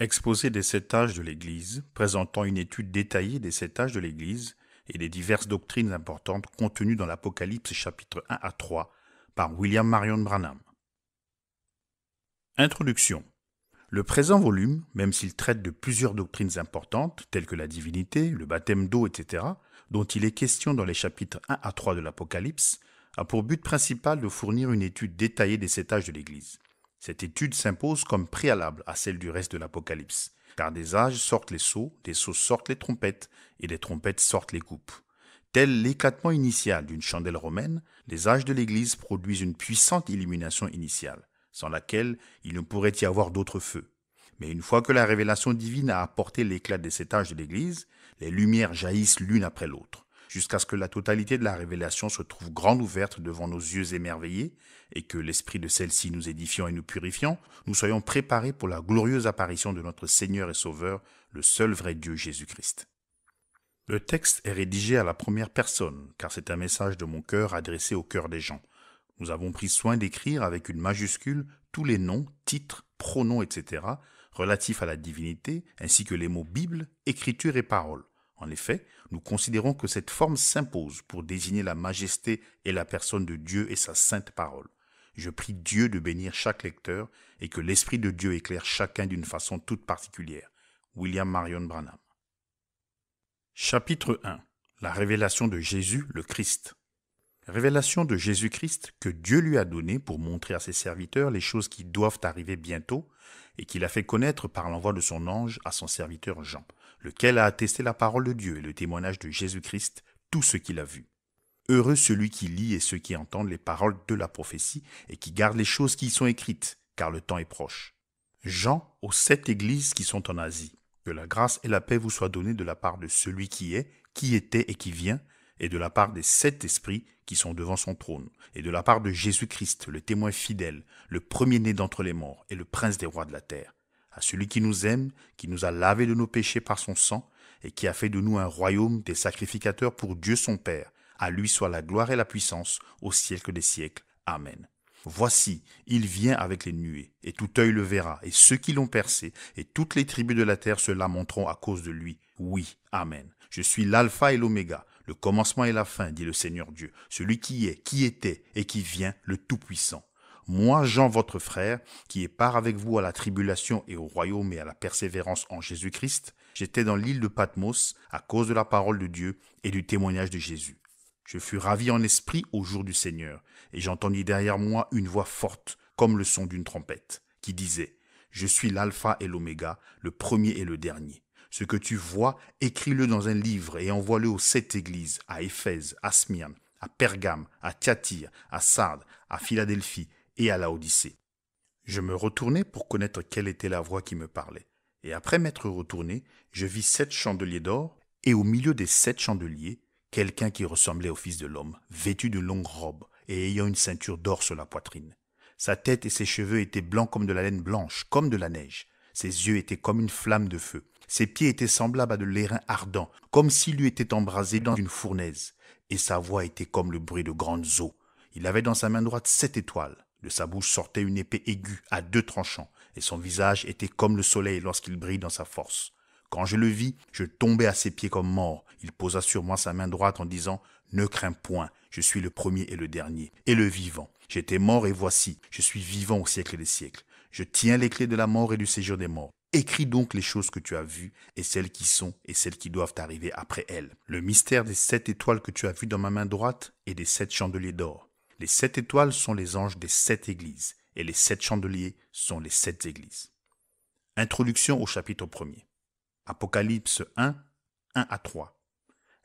Exposé des 7 âges de l'Église, présentant une étude détaillée des 7 âges de l'Église et des diverses doctrines importantes contenues dans l'Apocalypse chapitres 1 à 3 par William Marion Branham. Introduction. Le présent volume, même s'il traite de plusieurs doctrines importantes, telles que la divinité, le baptême d'eau, etc., dont il est question dans les chapitres 1 à 3 de l'Apocalypse, a pour but principal de fournir une étude détaillée des 7 âges de l'Église. Cette étude s'impose comme préalable à celle du reste de l'Apocalypse, car des âges sortent les sceaux, des sceaux sortent les trompettes, et des trompettes sortent les coupes. Tel l'éclatement initial d'une chandelle romaine, les âges de l'Église produisent une puissante illumination initiale, sans laquelle il ne pourrait y avoir d'autre feu. Mais une fois que la révélation divine a apporté l'éclat des 7 âges de l'Église, les lumières jaillissent l'une après l'autre, jusqu'à ce que la totalité de la révélation se trouve grande ouverte devant nos yeux émerveillés, et que l'esprit de celle-ci nous édifiant et nous purifiant, nous soyons préparés pour la glorieuse apparition de notre Seigneur et Sauveur, le seul vrai Dieu Jésus-Christ. Le texte est rédigé à la première personne, car c'est un message de mon cœur adressé au cœur des gens. Nous avons pris soin d'écrire avec une majuscule tous les noms, titres, pronoms, etc., relatifs à la divinité, ainsi que les mots Bible, Écriture et Parole. En effet, nous considérons que cette forme s'impose pour désigner la majesté et la personne de Dieu et sa sainte parole. Je prie Dieu de bénir chaque lecteur et que l'Esprit de Dieu éclaire chacun d'une façon toute particulière. William Marion Branham. Chapitre 1. La révélation de Jésus, le Christ. Révélation de Jésus-Christ que Dieu lui a donnée pour montrer à ses serviteurs les choses qui doivent arriver bientôt et qu'il a fait connaître par l'envoi de son ange à son serviteur Jean, lequel a attesté la parole de Dieu et le témoignage de Jésus-Christ, tout ce qu'il a vu. Heureux celui qui lit et ceux qui entendent les paroles de la prophétie et qui gardent les choses qui y sont écrites, car le temps est proche. Jean aux 7 églises qui sont en Asie. Que la grâce et la paix vous soient données de la part de celui qui est, qui était et qui vient, et de la part des 7 esprits qui sont devant son trône, et de la part de Jésus-Christ, le témoin fidèle, le premier-né d'entre les morts et le prince des rois de la terre. À celui qui nous aime, qui nous a lavés de nos péchés par son sang, et qui a fait de nous un royaume des sacrificateurs pour Dieu son Père, à lui soit la gloire et la puissance au siècle des siècles. Amen. Voici, il vient avec les nuées, et tout œil le verra, et ceux qui l'ont percé, et toutes les tribus de la terre se lamenteront à cause de lui. Oui, Amen. Je suis l'alpha et l'oméga, le commencement et la fin, dit le Seigneur Dieu, celui qui est, qui était, et qui vient, le Tout-Puissant. Moi, Jean, votre frère, qui est part avec vous à la tribulation et au royaume et à la persévérance en Jésus-Christ, j'étais dans l'île de Patmos à cause de la parole de Dieu et du témoignage de Jésus. Je fus ravi en esprit au jour du Seigneur, et j'entendis derrière moi une voix forte, comme le son d'une trompette, qui disait « Je suis l'alpha et l'oméga, le premier et le dernier. Ce que tu vois, écris-le dans un livre et envoie-le aux 7 églises, à Éphèse, à Smyrne, à Pergame, à Thyatire, à Sardes, à Philadelphie et à Laodicée. » Je me retournai pour connaître quelle était la voix qui me parlait. Et après m'être retourné, je vis 7 chandeliers d'or, et au milieu des 7 chandeliers, quelqu'un qui ressemblait au Fils de l'homme, vêtu de longues robes et ayant une ceinture d'or sur la poitrine. Sa tête et ses cheveux étaient blancs comme de la laine blanche, comme de la neige. Ses yeux étaient comme une flamme de feu. Ses pieds étaient semblables à de l'airain ardent, comme s'il eût été embrasé dans une fournaise. Et sa voix était comme le bruit de grandes eaux. Il avait dans sa main droite 7 étoiles. De sa bouche sortait une épée aiguë à 2 tranchants, et son visage était comme le soleil lorsqu'il brille dans sa force. Quand je le vis, je tombai à ses pieds comme mort. Il posa sur moi sa main droite en disant « Ne crains point, je suis le premier et le dernier, et le vivant. J'étais mort et voici, je suis vivant au siècle des siècles. Je tiens les clés de la mort et du séjour des morts. Écris donc les choses que tu as vues, et celles qui sont et celles qui doivent arriver après elles. Le mystère des 7 étoiles que tu as vues dans ma main droite et des 7 chandeliers d'or. Les 7 étoiles sont les anges des 7 églises, et les 7 chandeliers sont les 7 églises. » Introduction au chapitre 1er. Apocalypse 1, 1 à 3.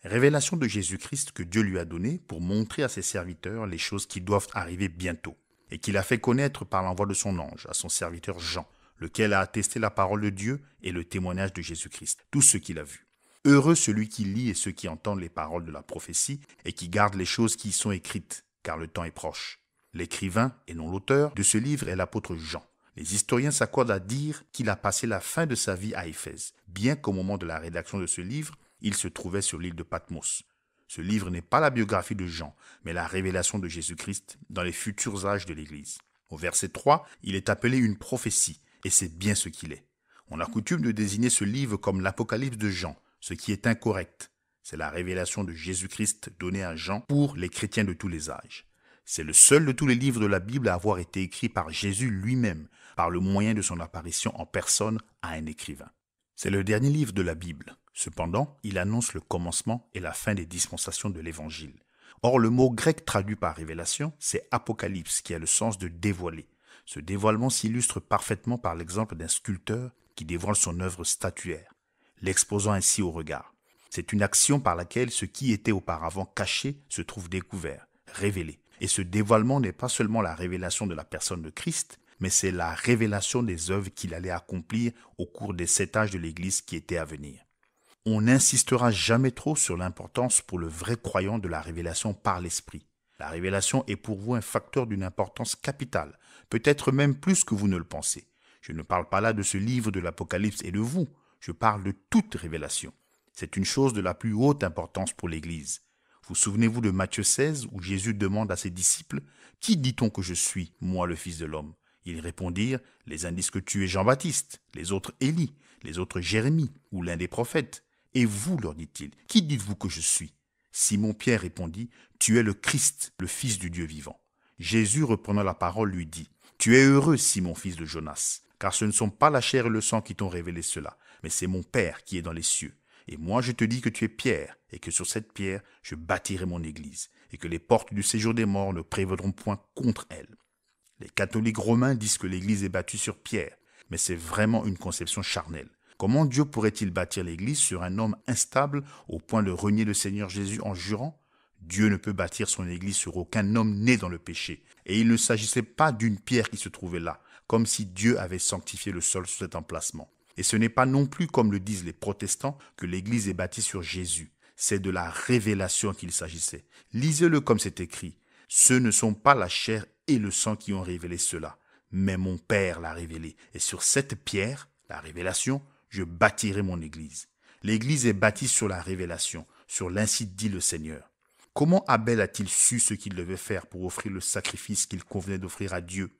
Révélation de Jésus-Christ que Dieu lui a donnée pour montrer à ses serviteurs les choses qui doivent arriver bientôt, et qu'il a fait connaître par l'envoi de son ange à son serviteur Jean, lequel a attesté la parole de Dieu et le témoignage de Jésus-Christ, tout ce qu'il a vu. Heureux celui qui lit et ceux qui entendent les paroles de la prophétie et qui gardent les choses qui y sont écrites, car le temps est proche. L'écrivain, et non l'auteur, de ce livre est l'apôtre Jean. Les historiens s'accordent à dire qu'il a passé la fin de sa vie à Éphèse, bien qu'au moment de la rédaction de ce livre, il se trouvait sur l'île de Patmos. Ce livre n'est pas la biographie de Jean, mais la révélation de Jésus-Christ dans les futurs âges de l'Église. Au verset 3, il est appelé une prophétie, et c'est bien ce qu'il est. On a coutume de désigner ce livre comme l'Apocalypse de Jean, ce qui est incorrect. C'est la révélation de Jésus-Christ donnée à Jean pour les chrétiens de tous les âges. C'est le seul de tous les livres de la Bible à avoir été écrit par Jésus lui-même, par le moyen de son apparition en personne à un écrivain. C'est le dernier livre de la Bible. Cependant, il annonce le commencement et la fin des dispensations de l'Évangile. Or, le mot grec traduit par révélation, c'est apocalypse, qui a le sens de dévoiler. Ce dévoilement s'illustre parfaitement par l'exemple d'un sculpteur qui dévoile son œuvre statuaire, l'exposant ainsi au regard. C'est une action par laquelle ce qui était auparavant caché se trouve découvert, révélé. Et ce dévoilement n'est pas seulement la révélation de la personne de Christ, mais c'est la révélation des œuvres qu'il allait accomplir au cours des 7 âges de l'Église qui étaient à venir. On n'insistera jamais trop sur l'importance pour le vrai croyant de la révélation par l'Esprit. La révélation est pour vous un facteur d'une importance capitale, peut-être même plus que vous ne le pensez. Je ne parle pas là de ce livre de l'Apocalypse et de vous, je parle de toute révélation. C'est une chose de la plus haute importance pour l'Église. Vous souvenez-vous de Matthieu 16 où Jésus demande à ses disciples « Qui dit-on que je suis, moi le Fils de l'homme ?» Ils répondirent « Les uns disent que tu es Jean-Baptiste, les autres Élie, les autres Jérémie ou l'un des prophètes. Et vous, leur dit-il, qui dites-vous que je suis ?» Simon-Pierre répondit « Tu es le Christ, le Fils du Dieu vivant. » Jésus, reprenant la parole, lui dit « Tu es heureux, Simon, fils de Jonas, car ce ne sont pas la chair et le sang qui t'ont révélé cela, mais c'est mon Père qui est dans les cieux. Et moi je te dis que tu es Pierre, et que sur cette pierre je bâtirai mon église, et que les portes du séjour des morts ne prévaudront point contre elle. » Les catholiques romains disent que l'église est bâtie sur Pierre, mais c'est vraiment une conception charnelle. Comment Dieu pourrait-il bâtir l'église sur un homme instable au point de renier le Seigneur Jésus en jurant ? Dieu ne peut bâtir son église sur aucun homme né dans le péché, et il ne s'agissait pas d'une pierre qui se trouvait là, comme si Dieu avait sanctifié le sol sur cet emplacement. Et ce n'est pas non plus, comme le disent les protestants, que l'Église est bâtie sur Jésus. C'est de la révélation qu'il s'agissait. Lisez-le comme c'est écrit. Ce ne sont pas la chair et le sang qui ont révélé cela, mais mon Père l'a révélé. Et sur cette pierre, la révélation, je bâtirai mon Église. L'Église est bâtie sur la révélation, sur l'ainsi dit le Seigneur. Comment Abel a-t-il su ce qu'il devait faire pour offrir le sacrifice qu'il convenait d'offrir à Dieu ?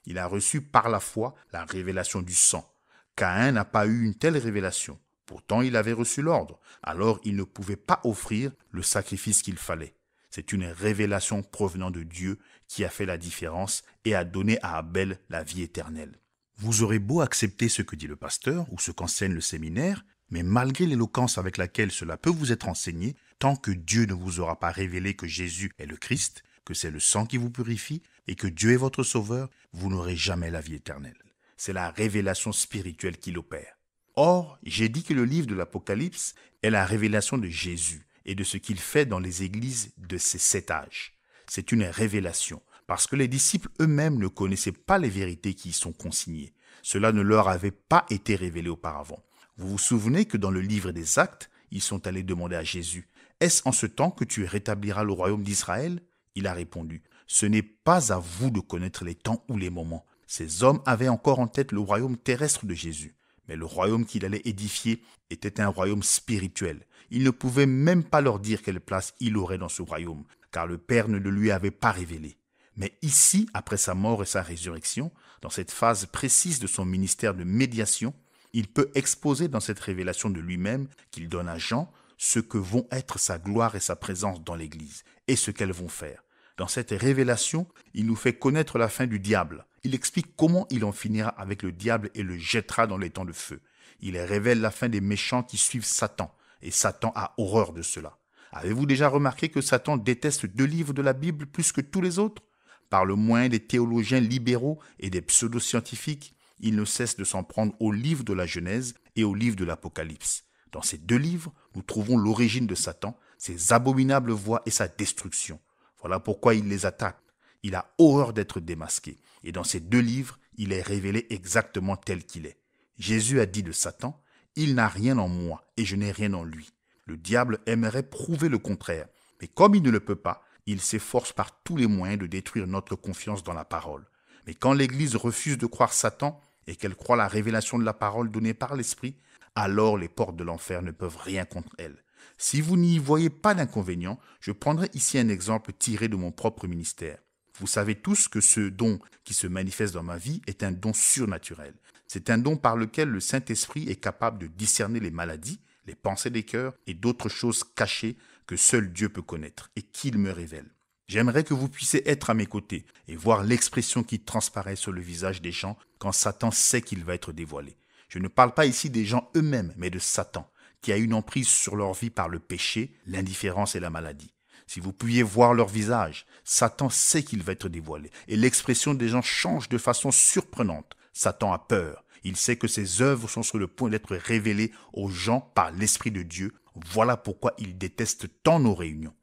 Il a reçu par la foi la révélation du sang. Caïn n'a pas eu une telle révélation. Pourtant, il avait reçu l'ordre. Alors, il ne pouvait pas offrir le sacrifice qu'il fallait. C'est une révélation provenant de Dieu qui a fait la différence et a donné à Abel la vie éternelle. Vous aurez beau accepter ce que dit le pasteur ou ce qu'enseigne le séminaire, mais malgré l'éloquence avec laquelle cela peut vous être enseigné, tant que Dieu ne vous aura pas révélé que Jésus est le Christ, que c'est le sang qui vous purifie et que Dieu est votre sauveur, vous n'aurez jamais la vie éternelle. C'est la révélation spirituelle qui l'opère. Or, j'ai dit que le livre de l'Apocalypse est la révélation de Jésus et de ce qu'il fait dans les églises de ces 7 âges. C'est une révélation, parce que les disciples eux-mêmes ne connaissaient pas les vérités qui y sont consignées. Cela ne leur avait pas été révélé auparavant. Vous vous souvenez que dans le livre des Actes, ils sont allés demander à Jésus « Est-ce en ce temps que tu rétabliras le royaume d'Israël ?» Il a répondu « Ce n'est pas à vous de connaître les temps ou les moments. » Ces hommes avaient encore en tête le royaume terrestre de Jésus. Mais le royaume qu'il allait édifier était un royaume spirituel. Il ne pouvait même pas leur dire quelle place il aurait dans ce royaume, car le Père ne le lui avait pas révélé. Mais ici, après sa mort et sa résurrection, dans cette phase précise de son ministère de médiation, il peut exposer dans cette révélation de lui-même qu'il donne à Jean ce que vont être sa gloire et sa présence dans l'Église, et ce qu'elles vont faire. Dans cette révélation, il nous fait connaître la fin du diable. Il explique comment il en finira avec le diable et le jettera dans les temps de feu. Il révèle la fin des méchants qui suivent Satan, et Satan a horreur de cela. Avez-vous déjà remarqué que Satan déteste 2 livres de la Bible plus que tous les autres ? Par le moyen des théologiens libéraux et des pseudo-scientifiques, il ne cesse de s'en prendre au livre de la Genèse et au livre de l'Apocalypse. Dans ces 2 livres, nous trouvons l'origine de Satan, ses abominables voies et sa destruction. Voilà pourquoi il les attaque. Il a horreur d'être démasqué. Et dans ces 2 livres, il est révélé exactement tel qu'il est. Jésus a dit de Satan, « Il n'a rien en moi et je n'ai rien en lui. » Le diable aimerait prouver le contraire. Mais comme il ne le peut pas, il s'efforce par tous les moyens de détruire notre confiance dans la parole. Mais quand l'Église refuse de croire Satan et qu'elle croit la révélation de la parole donnée par l'Esprit, alors les portes de l'enfer ne peuvent rien contre elle. Si vous n'y voyez pas d'inconvénient, je prendrai ici un exemple tiré de mon propre ministère. Vous savez tous que ce don qui se manifeste dans ma vie est un don surnaturel. C'est un don par lequel le Saint-Esprit est capable de discerner les maladies, les pensées des cœurs et d'autres choses cachées que seul Dieu peut connaître et qu'il me révèle. J'aimerais que vous puissiez être à mes côtés et voir l'expression qui transparaît sur le visage des gens quand Satan sait qu'il va être dévoilé. Je ne parle pas ici des gens eux-mêmes, mais de Satan, qui a une emprise sur leur vie par le péché, l'indifférence et la maladie. Si vous pouviez voir leur visage, Satan sait qu'il va être dévoilé et l'expression des gens change de façon surprenante. Satan a peur. Il sait que ses œuvres sont sur le point d'être révélées aux gens par l'Esprit de Dieu. Voilà pourquoi il déteste tant nos réunions.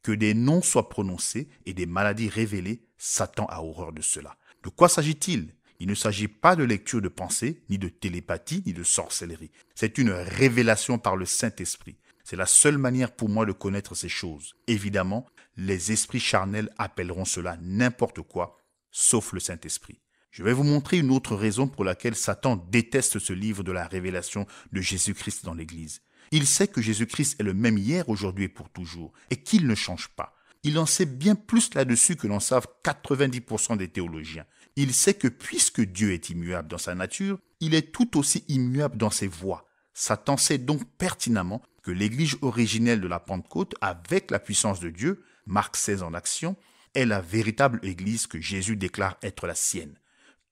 Que des noms soient prononcés et des maladies révélées, Satan a horreur de cela. De quoi s'agit-il ? Il ne s'agit pas de lecture de pensée, ni de télépathie, ni de sorcellerie. C'est une révélation par le Saint-Esprit. C'est la seule manière pour moi de connaître ces choses. Évidemment, les esprits charnels appelleront cela n'importe quoi, sauf le Saint-Esprit. Je vais vous montrer une autre raison pour laquelle Satan déteste ce livre de la révélation de Jésus-Christ dans l'Église. Il sait que Jésus-Christ est le même hier, aujourd'hui et pour toujours, et qu'il ne change pas. Il en sait bien plus là-dessus que n'en savent 90% des théologiens. Il sait que puisque Dieu est immuable dans sa nature, il est tout aussi immuable dans ses voies. Satan sait donc pertinemment que l'Église originelle de la Pentecôte, avec la puissance de Dieu, Marc 16 en action, est la véritable Église que Jésus déclare être la sienne.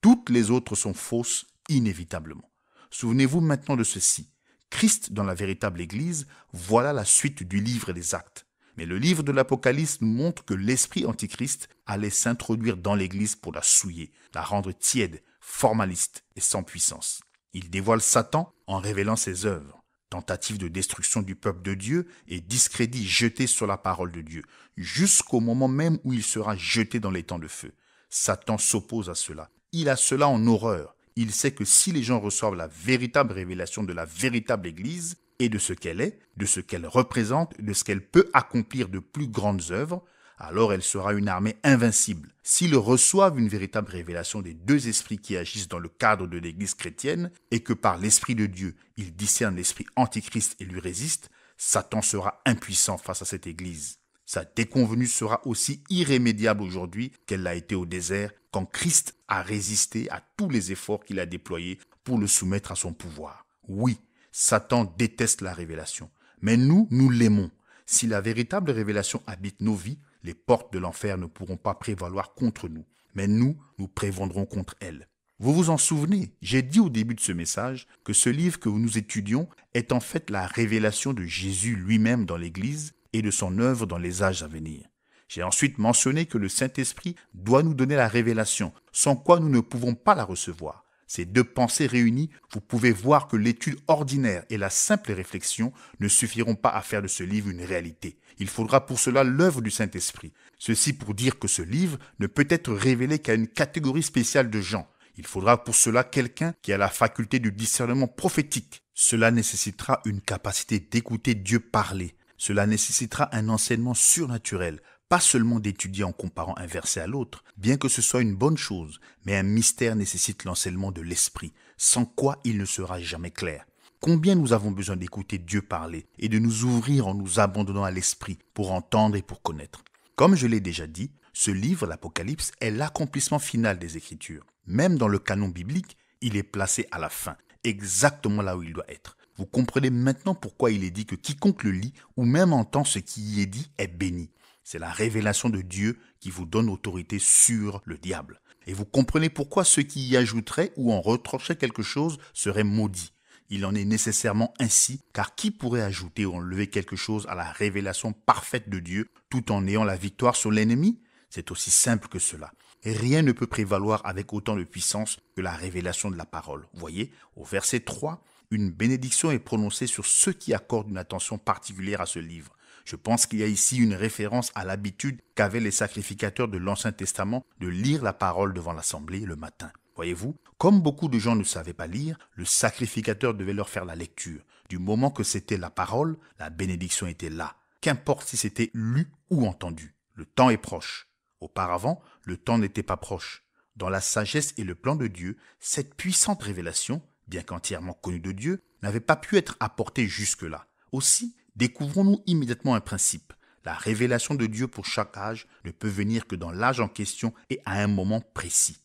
Toutes les autres sont fausses, inévitablement. Souvenez-vous maintenant de ceci. Christ dans la véritable Église, voilà la suite du livre des Actes. Mais le livre de l'Apocalypse nous montre que l'esprit antichrist allait s'introduire dans l'Église pour la souiller, la rendre tiède, formaliste et sans puissance. Il dévoile Satan en révélant ses œuvres. Tentative de destruction du peuple de Dieu et discrédit jeté sur la parole de Dieu, jusqu'au moment même où il sera jeté dans les temps de feu. Satan s'oppose à cela. Il a cela en horreur. Il sait que si les gens reçoivent la véritable révélation de la véritable Église et de ce qu'elle est, de ce qu'elle représente, de ce qu'elle peut accomplir de plus grandes œuvres, alors elle sera une armée invincible. S'ils reçoivent une véritable révélation des deux esprits qui agissent dans le cadre de l'Église chrétienne et que par l'Esprit de Dieu, ils discernent l'esprit antichrist et lui résistent, Satan sera impuissant face à cette Église. Sa déconvenue sera aussi irrémédiable aujourd'hui qu'elle l'a été au désert quand Christ a résisté à tous les efforts qu'il a déployés pour le soumettre à son pouvoir. Oui, Satan déteste la révélation, mais nous l'aimons. Si la véritable révélation habite nos vies, les portes de l'enfer ne pourront pas prévaloir contre nous, mais nous prévendrons contre elles. Vous vous en souvenez, j'ai dit au début de ce message que ce livre que nous étudions est en fait la révélation de Jésus lui-même dans l'Église et de son œuvre dans les âges à venir. J'ai ensuite mentionné que le Saint-Esprit doit nous donner la révélation, sans quoi nous ne pouvons pas la recevoir. Ces deux pensées réunies, vous pouvez voir que l'étude ordinaire et la simple réflexion ne suffiront pas à faire de ce livre une réalité. Il faudra pour cela l'œuvre du Saint-Esprit. Ceci pour dire que ce livre ne peut être révélé qu'à une catégorie spéciale de gens. Il faudra pour cela quelqu'un qui a la faculté du discernement prophétique. Cela nécessitera une capacité d'écouter Dieu parler. Cela nécessitera un enseignement surnaturel, pas seulement d'étudier en comparant un verset à l'autre, bien que ce soit une bonne chose, mais un mystère nécessite l'enseignement de l'esprit, sans quoi il ne sera jamais clair. Combien nous avons besoin d'écouter Dieu parler et de nous ouvrir en nous abandonnant à l'esprit pour entendre et pour connaître. Comme je l'ai déjà dit, ce livre, l'Apocalypse, est l'accomplissement final des Écritures. Même dans le canon biblique, il est placé à la fin, exactement là où il doit être. Vous comprenez maintenant pourquoi il est dit que quiconque le lit ou même entend ce qui y est dit est béni. C'est la révélation de Dieu qui vous donne autorité sur le diable. Et vous comprenez pourquoi ceux qui y ajouteraient ou en retrancheraient quelque chose seraient maudits. Il en est nécessairement ainsi, car qui pourrait ajouter ou enlever quelque chose à la révélation parfaite de Dieu tout en ayant la victoire sur l'ennemi ? C'est aussi simple que cela. Et rien ne peut prévaloir avec autant de puissance que la révélation de la parole. Voyez, au verset 3, une bénédiction est prononcée sur ceux qui accordent une attention particulière à ce livre. Je pense qu'il y a ici une référence à l'habitude qu'avaient les sacrificateurs de l'Ancien Testament de lire la parole devant l'assemblée le matin. Voyez-vous, comme beaucoup de gens ne savaient pas lire, le sacrificateur devait leur faire la lecture. Du moment que c'était la parole, la bénédiction était là. Qu'importe si c'était lu ou entendu. Le temps est proche. Auparavant, le temps n'était pas proche. Dans la sagesse et le plan de Dieu, cette puissante révélation, bien qu'entièrement connue de Dieu, n'avait pas pu être apportée jusque-là. Aussi, découvrons-nous immédiatement un principe. La révélation de Dieu pour chaque âge ne peut venir que dans l'âge en question et à un moment précis.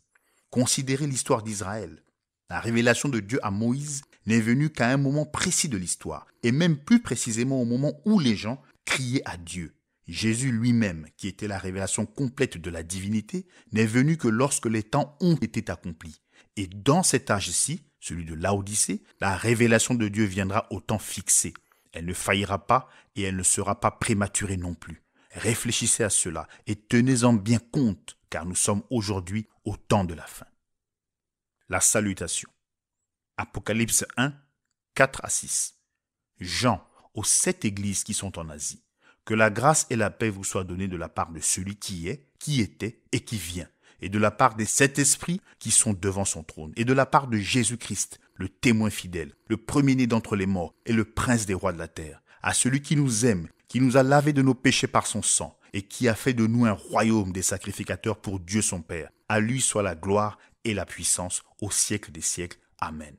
Considérez l'histoire d'Israël. La révélation de Dieu à Moïse n'est venue qu'à un moment précis de l'histoire, et même plus précisément au moment où les gens criaient à Dieu. Jésus lui-même, qui était la révélation complète de la divinité, n'est venu que lorsque les temps ont été accomplis. Et dans cet âge-ci, celui de Laodicée, la révélation de Dieu viendra au temps fixé. Elle ne faillira pas et elle ne sera pas prématurée non plus. Réfléchissez à cela et tenez-en bien compte, car nous sommes aujourd'hui au temps de la fin. La salutation. Apocalypse 1, 4 à 6. Jean, aux 7 églises qui sont en Asie. Que la grâce et la paix vous soient données de la part de celui qui est, qui était et qui vient, et de la part des 7 esprits qui sont devant son trône, et de la part de Jésus-Christ, le témoin fidèle, le premier-né d'entre les morts et le prince des rois de la terre, à celui qui nous aime, qui nous a lavés de nos péchés par son sang, et qui a fait de nous un royaume des sacrificateurs pour Dieu son Père. À lui soit la gloire et la puissance au siècle des siècles. Amen.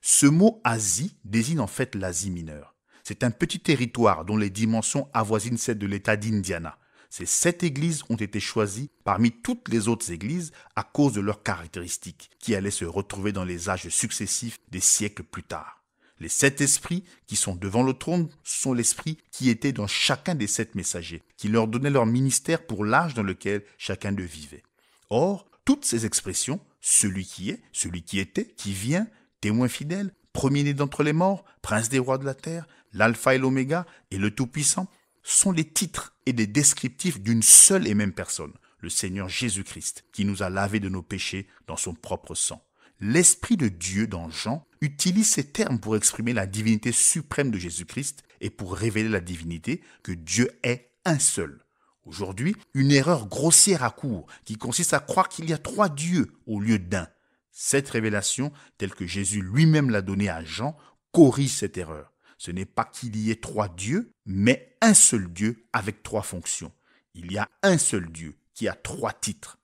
Ce mot Asie désigne en fait l'Asie mineure. C'est un petit territoire dont les dimensions avoisinent celles de l'État d'Indiana. Ces 7 églises ont été choisies parmi toutes les autres églises à cause de leurs caractéristiques, qui allaient se retrouver dans les âges successifs des siècles plus tard. Les 7 esprits qui sont devant le trône sont l'esprit qui était dans chacun des 7 messagers, qui leur donnait leur ministère pour l'âge dans lequel chacun d'eux vivait. Or, toutes ces expressions, celui qui est, celui qui était, qui vient, témoin fidèle, premier-né d'entre les morts, prince des rois de la terre, l'alpha et l'oméga et le tout-puissant, sont les titres et des descriptifs d'une seule et même personne, le Seigneur Jésus-Christ, qui nous a lavés de nos péchés dans son propre sang. L'Esprit de Dieu, dans Jean, utilise ces termes pour exprimer la divinité suprême de Jésus-Christ et pour révéler la divinité que Dieu est un seul. Aujourd'hui, une erreur grossière accourt qui consiste à croire qu'il y a 3 dieux au lieu d'un. Cette révélation, telle que Jésus lui-même l'a donnée à Jean, corrige cette erreur. Ce n'est pas qu'il y ait 3 dieux, mais un seul Dieu avec 3 fonctions. Il y a un seul Dieu qui a 3 titres,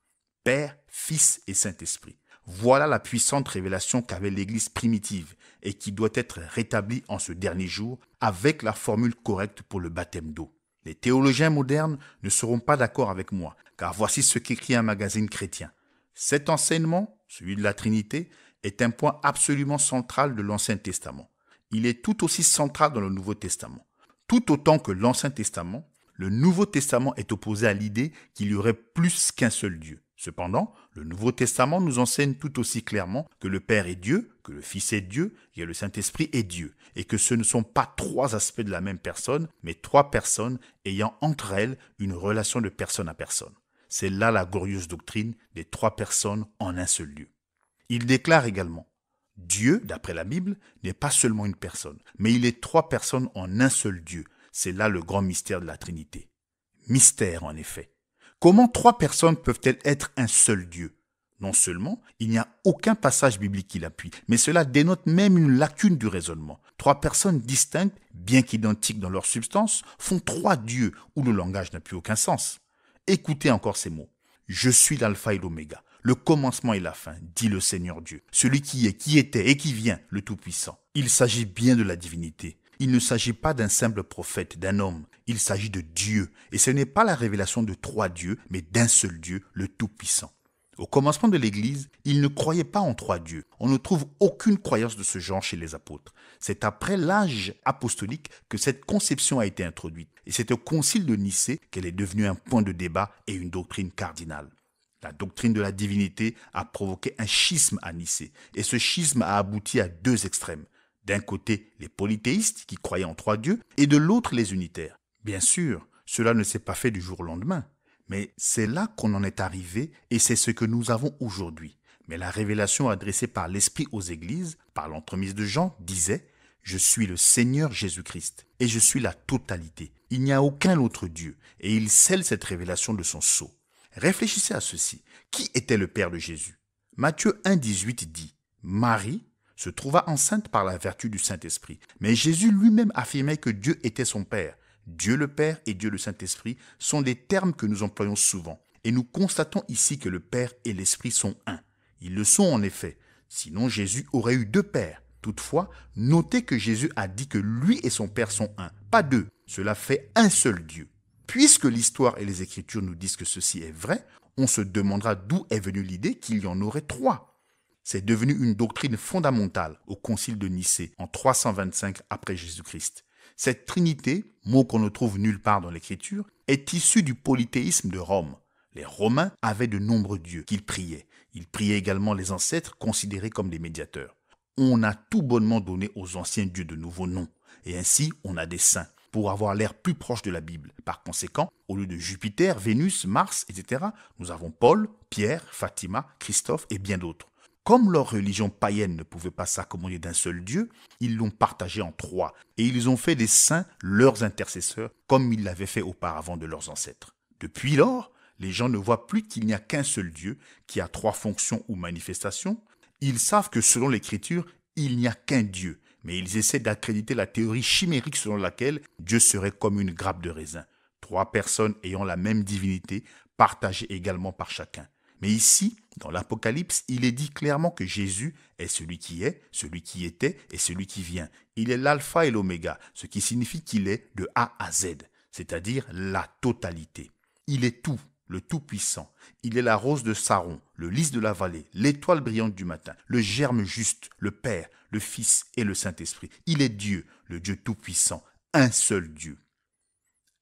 Père, Fils et Saint-Esprit. Voilà la puissante révélation qu'avait l'Église primitive et qui doit être rétablie en ce dernier jour avec la formule correcte pour le baptême d'eau. Les théologiens modernes ne seront pas d'accord avec moi, car voici ce qu'écrit un magazine chrétien. Cet enseignement, celui de la Trinité, est un point absolument central de l'Ancien Testament. Il est tout aussi central dans le Nouveau Testament. Tout autant que l'Ancien Testament, le Nouveau Testament est opposé à l'idée qu'il y aurait plus qu'un seul Dieu. Cependant, le Nouveau Testament nous enseigne tout aussi clairement que le Père est Dieu, que le Fils est Dieu et que le Saint-Esprit est Dieu, et que ce ne sont pas 3 aspects de la même personne, mais 3 personnes ayant entre elles une relation de personne à personne. C'est là la glorieuse doctrine des 3 personnes en un seul lieu. Il déclare également: Dieu, d'après la Bible, n'est pas seulement une personne, mais il est 3 personnes en un seul Dieu. C'est là le grand mystère de la Trinité. Mystère, en effet. Comment 3 personnes peuvent-elles être un seul Dieu? Non seulement il n'y a aucun passage biblique qui l'appuie, mais cela dénote même une lacune du raisonnement. 3 personnes distinctes, bien qu'identiques dans leur substance, font 3 dieux où le langage n'a plus aucun sens. Écoutez encore ces mots. Je suis l'alpha et l'oméga, le commencement et la fin, dit le Seigneur Dieu, celui qui est, qui était et qui vient, le Tout-Puissant. Il s'agit bien de la divinité. Il ne s'agit pas d'un simple prophète, d'un homme. Il s'agit de Dieu. Et ce n'est pas la révélation de 3 dieux, mais d'un seul Dieu, le Tout-Puissant. Au commencement de l'Église, ils ne croyaient pas en 3 dieux. On ne trouve aucune croyance de ce genre chez les apôtres. C'est après l'âge apostolique que cette conception a été introduite. Et c'est au concile de Nicée qu'elle est devenue un point de débat et une doctrine cardinale. La doctrine de la divinité a provoqué un schisme à Nicée. Et ce schisme a abouti à 2 extrêmes. D'un côté, les polythéistes qui croyaient en 3 dieux, et de l'autre, les unitaires. Bien sûr, cela ne s'est pas fait du jour au lendemain. Mais c'est là qu'on en est arrivé et c'est ce que nous avons aujourd'hui. Mais la révélation adressée par l'Esprit aux églises, par l'entremise de Jean, disait « Je suis le Seigneur Jésus-Christ et je suis la totalité. Il n'y a aucun autre Dieu. » Et il scelle cette révélation de son sceau. Réfléchissez à ceci. Qui était le Père de Jésus? Matthieu 1,18 dit « Marie se trouva enceinte par la vertu du Saint-Esprit. Mais Jésus lui-même affirmait que Dieu était son Père. Dieu le Père et Dieu le Saint-Esprit sont des termes que nous employons souvent. Et nous constatons ici que le Père et l'Esprit sont un. Ils le sont en effet. Sinon Jésus aurait eu 2 pères. Toutefois, notez que Jésus a dit que lui et son Père sont un, pas 2. Cela fait un seul Dieu. Puisque l'histoire et les Écritures nous disent que ceci est vrai, on se demandera d'où est venue l'idée qu'il y en aurait trois. C'est devenu une doctrine fondamentale au Concile de Nicée en 325 après Jésus-Christ. Cette trinité, mot qu'on ne trouve nulle part dans l'Écriture, est issue du polythéisme de Rome. Les Romains avaient de nombreux dieux qu'ils priaient. Ils priaient également les ancêtres considérés comme des médiateurs. On a tout bonnement donné aux anciens dieux de nouveaux noms. Et ainsi, on a des saints, pour avoir l'air plus proche de la Bible. Par conséquent, au lieu de Jupiter, Vénus, Mars, etc., nous avons Paul, Pierre, Fatima, Christophe et bien d'autres. Comme leur religion païenne ne pouvait pas s'accommoder d'un seul Dieu, ils l'ont partagé en trois et ils ont fait des saints leurs intercesseurs comme ils l'avaient fait auparavant de leurs ancêtres. Depuis lors, les gens ne voient plus qu'il n'y a qu'un seul Dieu qui a trois fonctions ou manifestations. Ils savent que selon l'Écriture, il n'y a qu'un Dieu, mais ils essaient d'accréditer la théorie chimérique selon laquelle Dieu serait comme une grappe de raisin. Trois personnes ayant la même divinité, partagée également par chacun. Mais ici, dans l'Apocalypse, il est dit clairement que Jésus est celui qui est, celui qui était et celui qui vient. Il est l'alpha et l'oméga, ce qui signifie qu'il est de A à Z, c'est-à-dire la totalité. Il est tout, le Tout-Puissant. Il est la rose de Saron, le lys de la vallée, l'étoile brillante du matin, le germe juste, le Père, le Fils et le Saint-Esprit. Il est Dieu, le Dieu Tout-Puissant, un seul Dieu.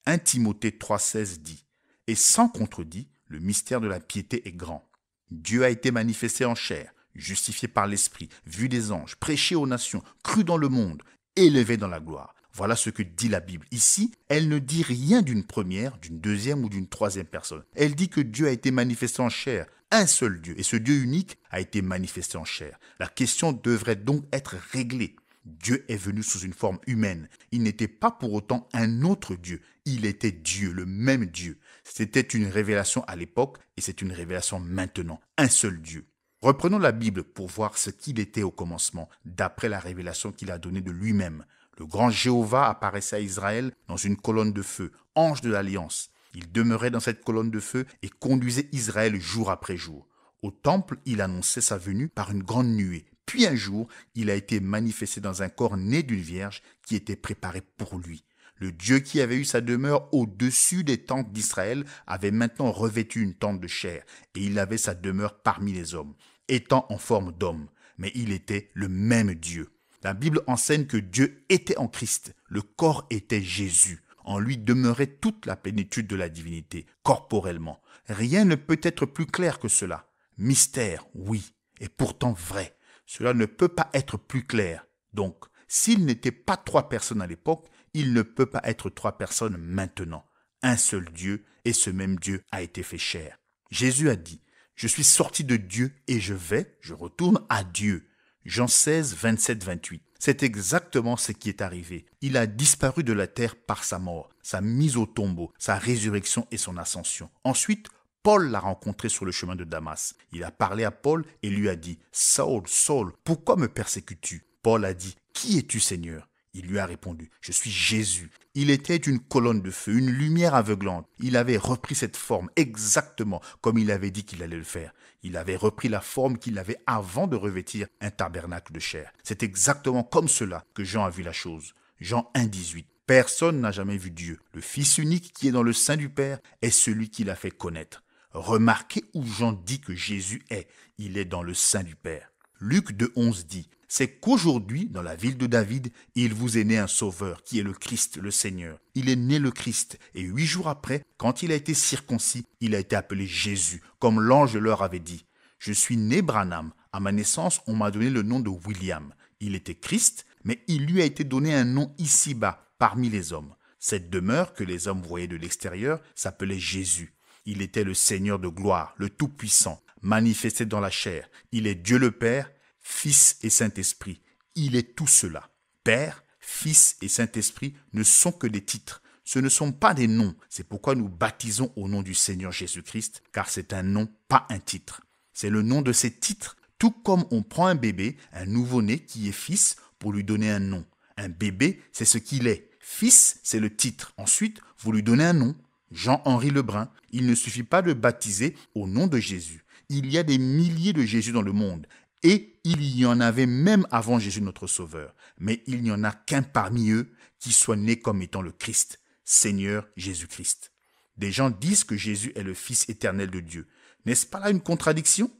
1 Timothée 3,16 dit « Et sans contredit, le mystère de la piété est grand. Dieu a été manifesté en chair, justifié par l'Esprit, vu des anges, prêché aux nations, cru dans le monde, élevé dans la gloire. » Voilà ce que dit la Bible. Ici, elle ne dit rien d'une première, d'une deuxième ou d'une troisième personne. Elle dit que Dieu a été manifesté en chair, un seul Dieu, et ce Dieu unique a été manifesté en chair. La question devrait donc être réglée. Dieu est venu sous une forme humaine. Il n'était pas pour autant un autre Dieu. Il était Dieu, le même Dieu. C'était une révélation à l'époque et c'est une révélation maintenant. Un seul Dieu. Reprenons la Bible pour voir ce qu'il était au commencement, d'après la révélation qu'il a donnée de lui-même. Le grand Jéhovah apparaissait à Israël dans une colonne de feu, ange de l'alliance. Il demeurait dans cette colonne de feu et conduisait Israël jour après jour. Au temple, il annonçait sa venue par une grande nuée. Puis un jour, il a été manifesté dans un corps né d'une vierge qui était préparé pour lui. Le Dieu qui avait eu sa demeure au-dessus des tentes d'Israël avait maintenant revêtu une tente de chair et il avait sa demeure parmi les hommes, étant en forme d'homme. Mais il était le même Dieu. La Bible enseigne que Dieu était en Christ. Le corps était Jésus. En lui demeurait toute la plénitude de la divinité, corporellement. Rien ne peut être plus clair que cela. Mystère, oui, et pourtant vrai. Cela ne peut pas être plus clair. Donc, s'il n'était pas trois personnes à l'époque, il ne peut pas être trois personnes maintenant. Un seul Dieu, et ce même Dieu a été fait chair. Jésus a dit, « Je suis sorti de Dieu et je retourne à Dieu. » Jean 16, 27, 28. C'est exactement ce qui est arrivé. Il a disparu de la terre par sa mort, sa mise au tombeau, sa résurrection et son ascension. Ensuite, Paul l'a rencontré sur le chemin de Damas. Il a parlé à Paul et lui a dit « Saul, Saul, pourquoi me persécutes-tu » Paul a dit « Qui es-tu, Seigneur » Il lui a répondu « Je suis Jésus ». Il était une colonne de feu, une lumière aveuglante. Il avait repris cette forme exactement comme il avait dit qu'il allait le faire. Il avait repris la forme qu'il avait avant de revêtir un tabernacle de chair. C'est exactement comme cela que Jean a vu la chose. Jean 1, 18. Personne n'a jamais vu Dieu. Le Fils unique qui est dans le sein du Père est celui qui l'a fait connaître. Remarquez où Jean dit que Jésus est. Il est dans le sein du Père. Luc 2, 11 dit « C'est qu'aujourd'hui, dans la ville de David, il vous est né un sauveur, qui est le Christ, le Seigneur. Il est né le Christ, et 8 jours après, quand il a été circoncis, il a été appelé Jésus, comme l'ange leur avait dit. Je suis né Branham. À ma naissance, on m'a donné le nom de William. Il était Christ, mais il lui a été donné un nom ici-bas, parmi les hommes. Cette demeure que les hommes voyaient de l'extérieur s'appelait Jésus. Il était le Seigneur de gloire, le Tout-Puissant, manifesté dans la chair. Il est Dieu le Père, Fils et Saint-Esprit. Il est tout cela. Père, Fils et Saint-Esprit ne sont que des titres. Ce ne sont pas des noms. C'est pourquoi nous baptisons au nom du Seigneur Jésus-Christ, car c'est un nom, pas un titre. C'est le nom de ces titres, tout comme on prend un bébé, un nouveau-né qui est fils, pour lui donner un nom. Un bébé, c'est ce qu'il est. Fils, c'est le titre. Ensuite, vous lui donnez un nom. Jean-Henri Lebrun. Il ne suffit pas de baptiser au nom de Jésus. Il y a des milliers de Jésus dans le monde. Et il y en avait même avant Jésus notre Sauveur. Mais il n'y en a qu'un parmi eux qui soit né comme étant le Christ, Seigneur Jésus-Christ. Des gens disent que Jésus est le Fils éternel de Dieu. N'est-ce pas là une contradiction?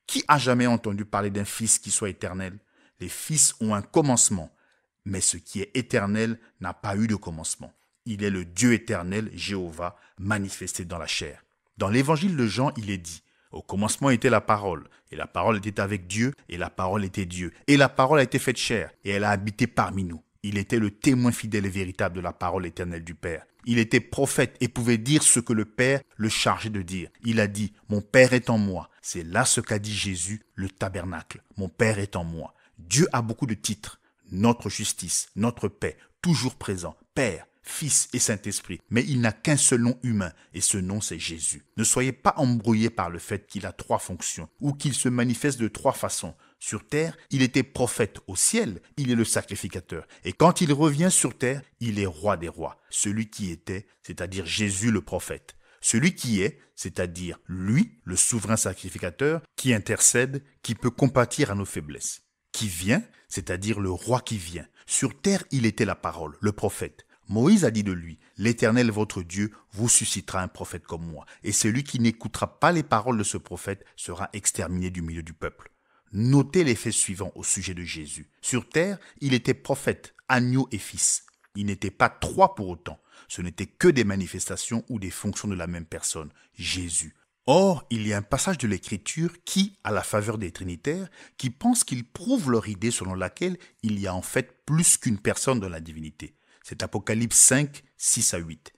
Qui a jamais entendu parler d'un Fils qui soit éternel? Les fils ont un commencement, mais ce qui est éternel n'a pas eu de commencement. Il est le Dieu éternel, Jéhovah, manifesté dans la chair. Dans l'évangile de Jean, il est dit: au commencement était la parole, et la parole était avec Dieu, et la parole était Dieu. Et la parole a été faite chair, et elle a habité parmi nous. Il était le témoin fidèle et véritable de la parole éternelle du Père. Il était prophète et pouvait dire ce que le Père le chargeait de dire. Il a dit: mon Père est en moi. C'est là ce qu'a dit Jésus, le tabernacle. Mon Père est en moi. Dieu a beaucoup de titres. Notre justice, notre paix, toujours présent. Père, Fils et Saint-Esprit. Mais il n'a qu'un seul nom humain, et ce nom c'est Jésus. Ne soyez pas embrouillés par le fait qu'il a 3 fonctions, ou qu'il se manifeste de 3 façons. Sur terre, il était prophète. Au ciel, il est le sacrificateur. Et quand il revient sur terre, il est roi des rois. Celui qui était, c'est-à-dire Jésus le prophète. Celui qui est, c'est-à-dire lui, le souverain sacrificateur, qui intercède, qui peut compatir à nos faiblesses. Qui vient, c'est-à-dire le roi qui vient. Sur terre, il était la parole, le prophète. Moïse a dit de lui: l'Éternel votre Dieu vous suscitera un prophète comme moi, et celui qui n'écoutera pas les paroles de ce prophète sera exterminé du milieu du peuple. Notez les faits suivants au sujet de Jésus. Sur terre, il était prophète, agneau et fils. Il n'était pas 3 pour autant. Ce n'étaient que des manifestations ou des fonctions de la même personne, Jésus. Or, il y a un passage de l'Écriture qui, à la faveur des Trinitaires, qui pensent qu'ils prouvent leur idée selon laquelle il y a en fait plus qu'une personne dans la divinité. C'est Apocalypse 5, 6 à 8.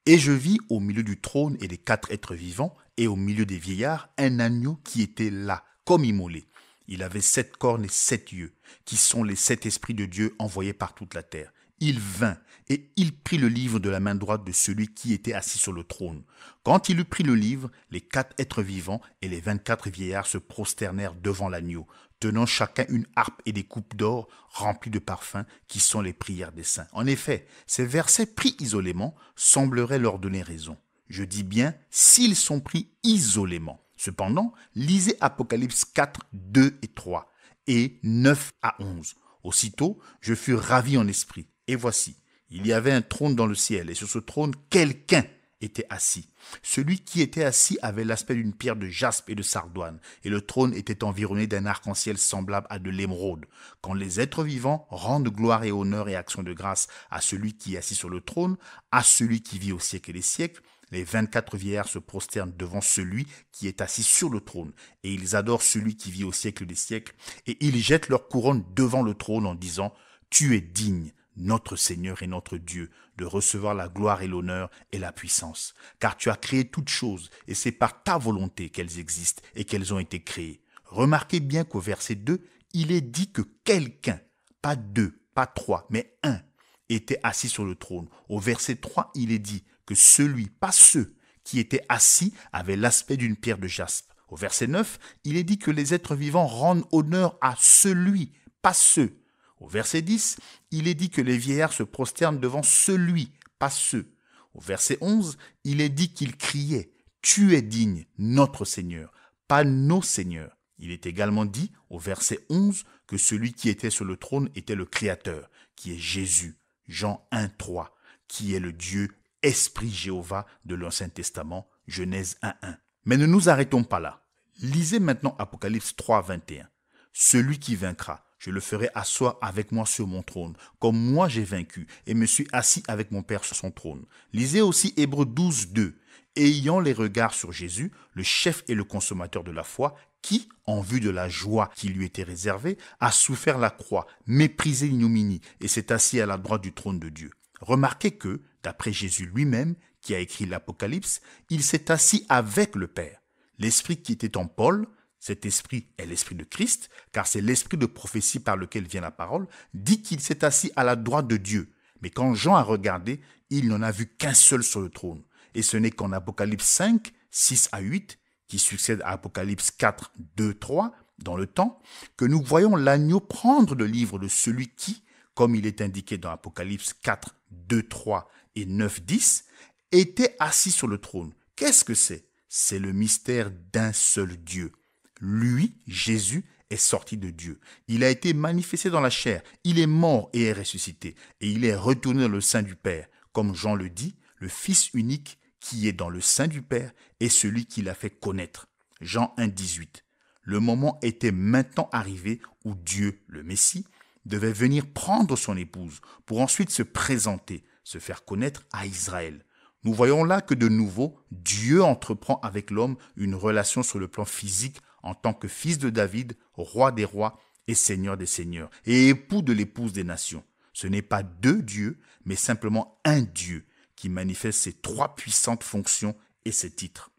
Et je vis au milieu du trône et des 4 êtres vivants, et au milieu des vieillards, un agneau qui était là, comme immolé. Il avait 7 cornes et 7 yeux, qui sont les 7 esprits de Dieu envoyés par toute la terre. Il vint, et il prit le livre de la main droite de celui qui était assis sur le trône. Quand il eut pris le livre, les 4 êtres vivants et les 24 vieillards se prosternèrent devant l'agneau, tenant chacun une harpe et des coupes d'or remplies de parfums, qui sont les prières des saints. En effet, ces versets pris isolément sembleraient leur donner raison. Je dis bien s'ils sont pris isolément. Cependant, lisez Apocalypse 4, 2 et 3 et 9 à 11. Aussitôt, je fus ravi en esprit. Et voici, il y avait un trône dans le ciel, et sur ce trône, quelqu'un était assis. Celui qui était assis avait l'aspect d'une pierre de jaspe et de sardoine, et le trône était environné d'un arc-en-ciel semblable à de l'émeraude. Quand les êtres vivants rendent gloire et honneur et action de grâce à celui qui est assis sur le trône, à celui qui vit au siècle et des siècles, les 24 vieillards se prosternent devant celui qui est assis sur le trône, et ils adorent celui qui vit au siècle des siècles, et ils jettent leur couronne devant le trône en disant: tu es digne, notre Seigneur et notre Dieu, de recevoir la gloire et l'honneur et la puissance. Car tu as créé toutes choses, et c'est par ta volonté qu'elles existent et qu'elles ont été créées. Remarquez bien qu'au verset 2, il est dit que quelqu'un, pas 2, pas 3, mais un, était assis sur le trône. Au verset 3, il est dit que celui, pas ceux, qui étaient assis avaient l'aspect d'une pierre de jaspe. Au verset 9, il est dit que les êtres vivants rendent honneur à celui, pas ceux. Au verset 10, il est dit que les vieillards se prosternent devant celui, pas ceux. Au verset 11, il est dit qu'ils criaient: tu es digne, notre Seigneur, pas nos seigneurs. Il est également dit, au verset 11, que celui qui était sur le trône était le Créateur, qui est Jésus, Jean 1, 3, qui est le Dieu Esprit Jéhovah de l'Ancien Testament, Genèse 1, 1. Mais ne nous arrêtons pas là. Lisez maintenant Apocalypse 3, 21. Celui qui vaincra, je le ferai asseoir avec moi sur mon trône, comme moi j'ai vaincu et me suis assis avec mon Père sur son trône. Lisez aussi Hébreux 12, 2. Ayant les regards sur Jésus, le chef et le consommateur de la foi, qui, en vue de la joie qui lui était réservée, a souffert la croix, méprisé l'ignominie et s'est assis à la droite du trône de Dieu. Remarquez que, d'après Jésus lui-même, qui a écrit l'Apocalypse, il s'est assis avec le Père. L'esprit qui était en Paul, cet esprit est l'esprit de Christ, car c'est l'esprit de prophétie par lequel vient la parole, dit qu'il s'est assis à la droite de Dieu. Mais quand Jean a regardé, il n'en a vu qu'un seul sur le trône. Et ce n'est qu'en Apocalypse 5, 6 à 8, qui succède à Apocalypse 4, 2, 3, dans le temps, que nous voyons l'agneau prendre le livre de celui qui, comme il est indiqué dans Apocalypse 4, 2, 3 et 9, 10, était assis sur le trône. Qu'est-ce que c'est? C'est le mystère d'un seul Dieu. Lui, Jésus, est sorti de Dieu. Il a été manifesté dans la chair. Il est mort et est ressuscité. Et il est retourné dans le sein du Père. Comme Jean le dit, le Fils unique qui est dans le sein du Père et celui qui l'a fait connaître. Jean 1, 18. Le moment était maintenant arrivé où Dieu, le Messie, devait venir prendre son épouse pour ensuite se présenter, se faire connaître à Israël. Nous voyons là que de nouveau, Dieu entreprend avec l'homme une relation sur le plan physique en tant que fils de David, roi des rois et seigneur des seigneurs, et époux de l'épouse des nations. Ce n'est pas deux dieux, mais simplement un Dieu qui manifeste ses trois puissantes fonctions et ses titres.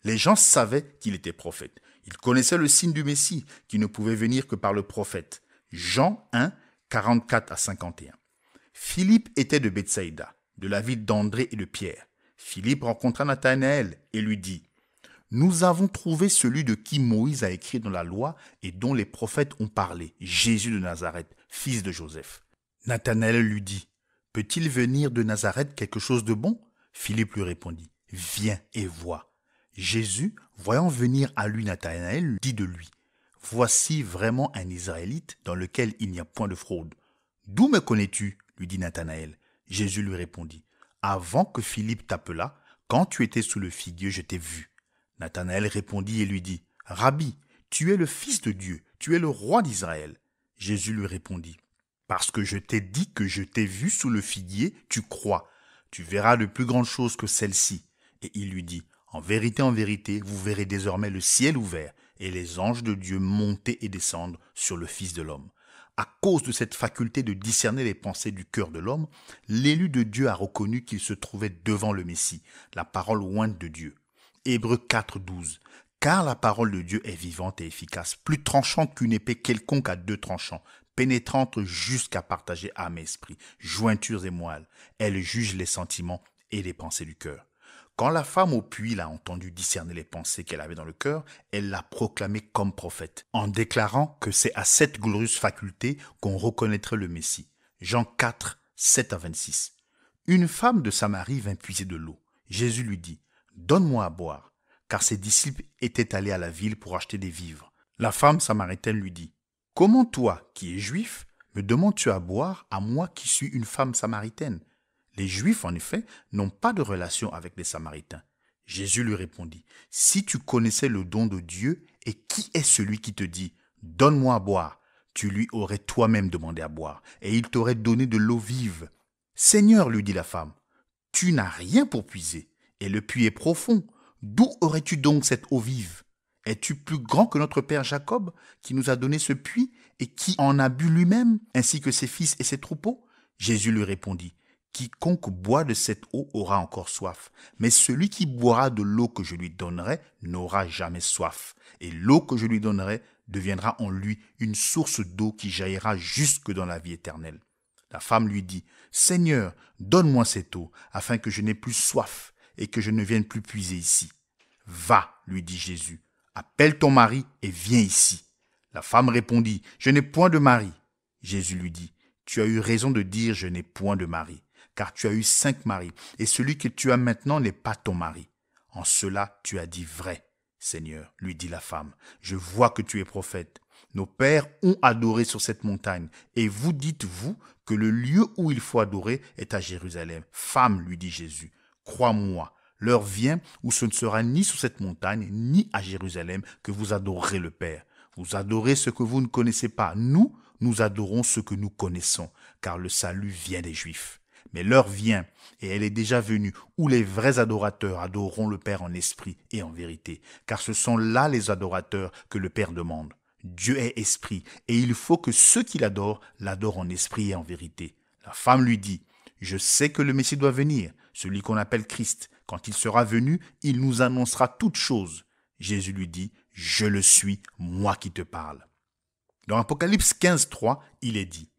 Les gens savaient qu'il était prophète. Ils connaissaient le signe du Messie qui ne pouvait venir que par le prophète. Jean 1, 44 à 51. Philippe était de Bethsaïda, de la ville d'André et de Pierre. Philippe rencontra Nathanaël et lui dit « Nous avons trouvé celui de qui Moïse a écrit dans la loi et dont les prophètes ont parlé, Jésus de Nazareth, fils de Joseph. » Nathanaël lui dit « Peut-il venir de Nazareth quelque chose de bon ?» Philippe lui répondit « Viens et vois. » Jésus, voyant venir à lui Nathanaël, dit de lui « Voici vraiment un Israélite dans lequel il n'y a point de fraude. »« D'où me connais-tu » lui dit Nathanaël. Jésus lui répondit « Avant que Philippe t'appelât, quand tu étais sous le figuier, je t'ai vu. » Nathanaël répondit et lui dit « Rabbi, tu es le Fils de Dieu, tu es le roi d'Israël. » Jésus lui répondit « Parce que je t'ai dit que je t'ai vu sous le figuier, tu crois. Tu verras de plus grandes choses que celles-ci. » Et il lui dit « en vérité, vous verrez désormais le ciel ouvert et les anges de Dieu monter et descendre sur le Fils de l'homme. » À cause de cette faculté de discerner les pensées du cœur de l'homme, l'élu de Dieu a reconnu qu'il se trouvait devant le Messie, la parole ointe de Dieu. Hébreux 4, 12. Car la parole de Dieu est vivante et efficace, plus tranchante qu'une épée quelconque à deux tranchants, pénétrante jusqu'à partager âme et esprit, jointures et moelles. Elle juge les sentiments et les pensées du cœur. Quand la femme au puits l'a entendu discerner les pensées qu'elle avait dans le cœur, elle l'a proclamé comme prophète, en déclarant que c'est à cette glorieuse faculté qu'on reconnaîtrait le Messie. Jean 4, 7 à 26. Une femme de Samarie vint puiser de l'eau. Jésus lui dit « Donne-moi à boire », car ses disciples étaient allés à la ville pour acheter des vivres. La femme samaritaine lui dit « Comment toi, qui es juif, me demandes-tu à boire, à moi qui suis une femme samaritaine ?» Les Juifs, en effet, n'ont pas de relation avec les Samaritains. Jésus lui répondit, « Si tu connaissais le don de Dieu, et qui est celui qui te dit, « Donne-moi à boire », tu lui aurais toi-même demandé à boire, et il t'aurait donné de l'eau vive. »« Seigneur, lui dit la femme, tu n'as rien pour puiser, et le puits est profond. D'où aurais-tu donc cette eau vive? Es-tu plus grand que notre père Jacob, qui nous a donné ce puits, et qui en a bu lui-même, ainsi que ses fils et ses troupeaux ?» Jésus lui répondit, « Quiconque boit de cette eau aura encore soif, mais celui qui boira de l'eau que je lui donnerai n'aura jamais soif, et l'eau que je lui donnerai deviendra en lui une source d'eau qui jaillira jusque dans la vie éternelle. » La femme lui dit, « Seigneur, donne-moi cette eau, afin que je n'ai plus soif, et que je ne vienne plus puiser ici. »« Va, lui dit Jésus, appelle ton mari et viens ici. » La femme répondit, « Je n'ai point de mari. » Jésus lui dit, « Tu as eu raison de dire, je n'ai point de mari. Car tu as eu 5 maris, et celui que tu as maintenant n'est pas ton mari. En cela, tu as dit vrai, Seigneur, lui dit la femme. Je vois que tu es prophète. Nos pères ont adoré sur cette montagne, et vous dites-vous que le lieu où il faut adorer est à Jérusalem. Femme, lui dit Jésus, crois-moi, l'heure vient où ce ne sera ni sur cette montagne, ni à Jérusalem que vous adorerez le Père. Vous adorez ce que vous ne connaissez pas. Nous adorons ce que nous connaissons, car le salut vient des Juifs. Mais l'heure vient, et elle est déjà venue, où les vrais adorateurs adoreront le Père en esprit et en vérité, car ce sont là les adorateurs que le Père demande. Dieu est esprit, et il faut que ceux qui l'adorent en esprit et en vérité. La femme lui dit, « Je sais que le Messie doit venir, celui qu'on appelle Christ. Quand il sera venu, il nous annoncera toutes choses. » Jésus lui dit, « Je le suis, moi qui te parle. » Dans Apocalypse 15, 3, il est dit,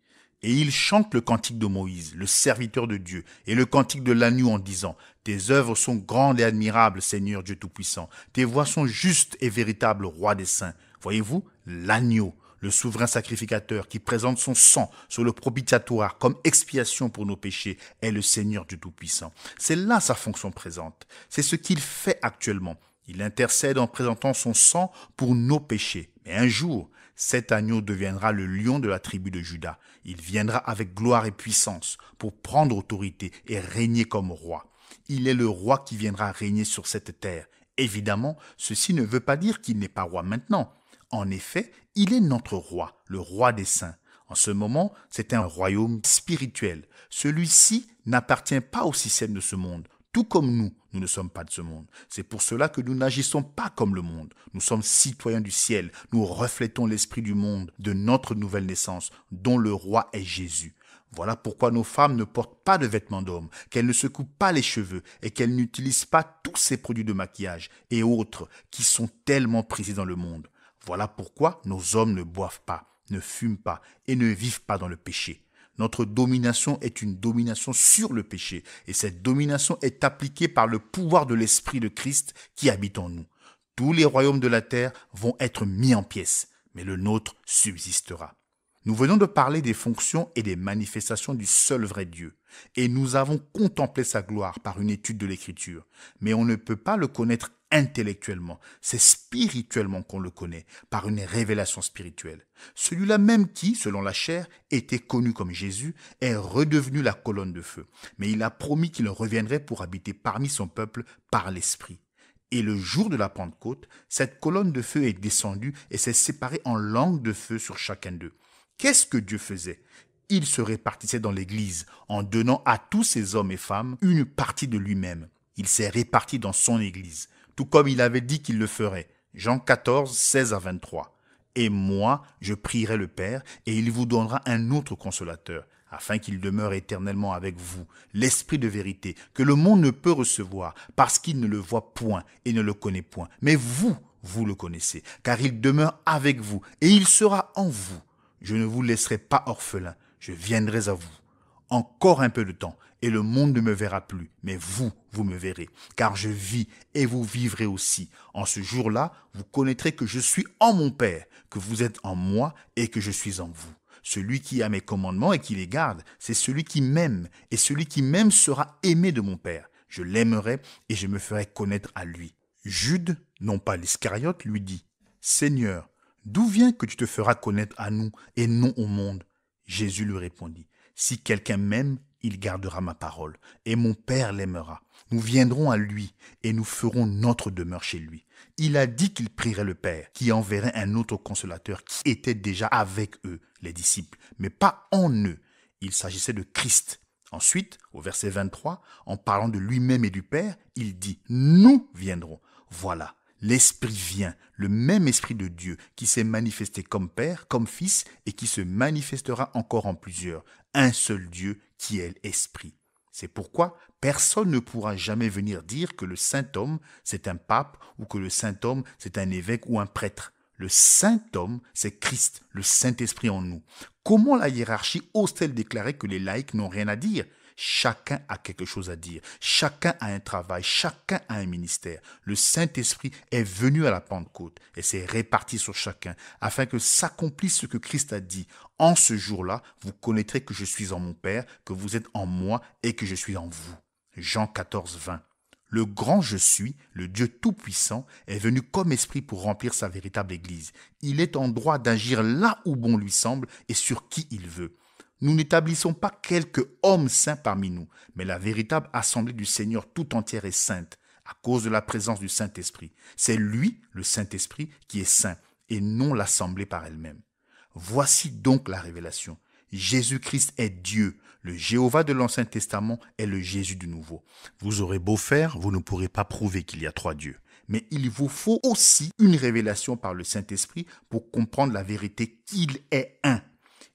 « Et il chante le cantique de Moïse, le serviteur de Dieu, et le cantique de l'agneau en disant, « Tes œuvres sont grandes et admirables, Seigneur Dieu Tout-Puissant. Tes voies sont justes et véritables, Roi des saints. » Voyez-vous, l'agneau, le souverain sacrificateur qui présente son sang sur le propitiatoire comme expiation pour nos péchés, est le Seigneur Dieu Tout-Puissant. C'est là sa fonction présente. C'est ce qu'il fait actuellement. Il intercède en présentant son sang pour nos péchés. Mais un jour, cet agneau deviendra le lion de la tribu de Juda. Il viendra avec gloire et puissance pour prendre autorité et régner comme roi. Il est le roi qui viendra régner sur cette terre. Évidemment, ceci ne veut pas dire qu'il n'est pas roi maintenant. En effet, il est notre roi, le roi des saints. En ce moment, c'est un royaume spirituel. Celui-ci n'appartient pas au système de ce monde. Tout comme nous ne sommes pas de ce monde. C'est pour cela que nous n'agissons pas comme le monde. Nous sommes citoyens du ciel. Nous reflétons l'esprit du monde, de notre nouvelle naissance, dont le roi est Jésus. Voilà pourquoi nos femmes ne portent pas de vêtements d'homme, qu'elles ne se coupent pas les cheveux et qu'elles n'utilisent pas tous ces produits de maquillage et autres qui sont tellement prisés dans le monde. Voilà pourquoi nos hommes ne boivent pas, ne fument pas et ne vivent pas dans le péché. Notre domination est une domination sur le péché et cette domination est appliquée par le pouvoir de l'Esprit de Christ qui habite en nous. Tous les royaumes de la terre vont être mis en pièces, mais le nôtre subsistera. Nous venons de parler des fonctions et des manifestations du seul vrai Dieu, et nous avons contemplé sa gloire par une étude de l'Écriture, mais on ne peut pas le connaître intellectuellement, c'est spirituellement qu'on le connaît, par une révélation spirituelle. Celui-là même qui, selon la chair, était connu comme Jésus, est redevenu la colonne de feu, mais il a promis qu'il reviendrait pour habiter parmi son peuple par l'Esprit. Et le jour de la Pentecôte, cette colonne de feu est descendue et s'est séparée en langue de feu sur chacun d'eux. Qu'est-ce que Dieu faisait? Il se répartissait dans l'Église en donnant à tous ces hommes et femmes une partie de lui-même. Il s'est réparti dans son Église, tout comme il avait dit qu'il le ferait. Jean 14, 16 à 23. Et moi, je prierai le Père, et il vous donnera un autre consolateur, afin qu'il demeure éternellement avec vous, l'Esprit de vérité, que le monde ne peut recevoir, parce qu'il ne le voit point et ne le connaît point. Mais vous le connaissez, car il demeure avec vous, et il sera en vous. Je ne vous laisserai pas orphelin, je viendrai à vous. Encore un peu de temps, et le monde ne me verra plus, mais vous me verrez, car je vis et vous vivrez aussi. En ce jour-là, vous connaîtrez que je suis en mon Père, que vous êtes en moi et que je suis en vous. Celui qui a mes commandements et qui les garde, c'est celui qui m'aime, et celui qui m'aime sera aimé de mon Père. Je l'aimerai et je me ferai connaître à lui. Jude, non pas l'Iscariote, lui dit, « Seigneur, d'où vient que tu te feras connaître à nous et non au monde ?» Jésus lui répondit, « Si quelqu'un m'aime, il gardera ma parole, et mon Père l'aimera. Nous viendrons à lui, et nous ferons notre demeure chez lui. » Il a dit qu'il prierait le Père, qui enverrait un autre consolateur qui était déjà avec eux, les disciples, mais pas en eux. Il s'agissait de Christ. Ensuite, au verset 23, en parlant de lui-même et du Père, il dit, « Nous viendrons. » Voilà. L'Esprit vient, le même Esprit de Dieu qui s'est manifesté comme Père, comme Fils et qui se manifestera encore en plusieurs. Un seul Dieu qui est l'Esprit. C'est pourquoi personne ne pourra jamais venir dire que le Saint-Homme, c'est un pape ou que le Saint-Homme, c'est un évêque ou un prêtre. Le Saint-Homme, c'est Christ, le Saint-Esprit en nous. Comment la hiérarchie ose-t-elle déclarer que les laïcs n'ont rien à dire ? Chacun a quelque chose à dire, chacun a un travail, chacun a un ministère. Le Saint-Esprit est venu à la Pentecôte et s'est réparti sur chacun afin que s'accomplisse ce que Christ a dit. En ce jour-là, vous connaîtrez que je suis en mon Père, que vous êtes en moi et que je suis en vous. Jean 14, 20. Le grand je suis, le Dieu tout-puissant, est venu comme esprit pour remplir sa véritable Église. Il est en droit d'agir là où bon lui semble et sur qui il veut. Nous n'établissons pas quelques hommes saints parmi nous, mais la véritable assemblée du Seigneur tout entière est sainte, à cause de la présence du Saint-Esprit. C'est lui, le Saint-Esprit, qui est saint, et non l'assemblée par elle-même. Voici donc la révélation. Jésus-Christ est Dieu. Le Jéhovah de l'Ancien Testament est le Jésus du Nouveau. Vous aurez beau faire, vous ne pourrez pas prouver qu'il y a trois dieux. Mais il vous faut aussi une révélation par le Saint-Esprit pour comprendre la vérité qu'il est un.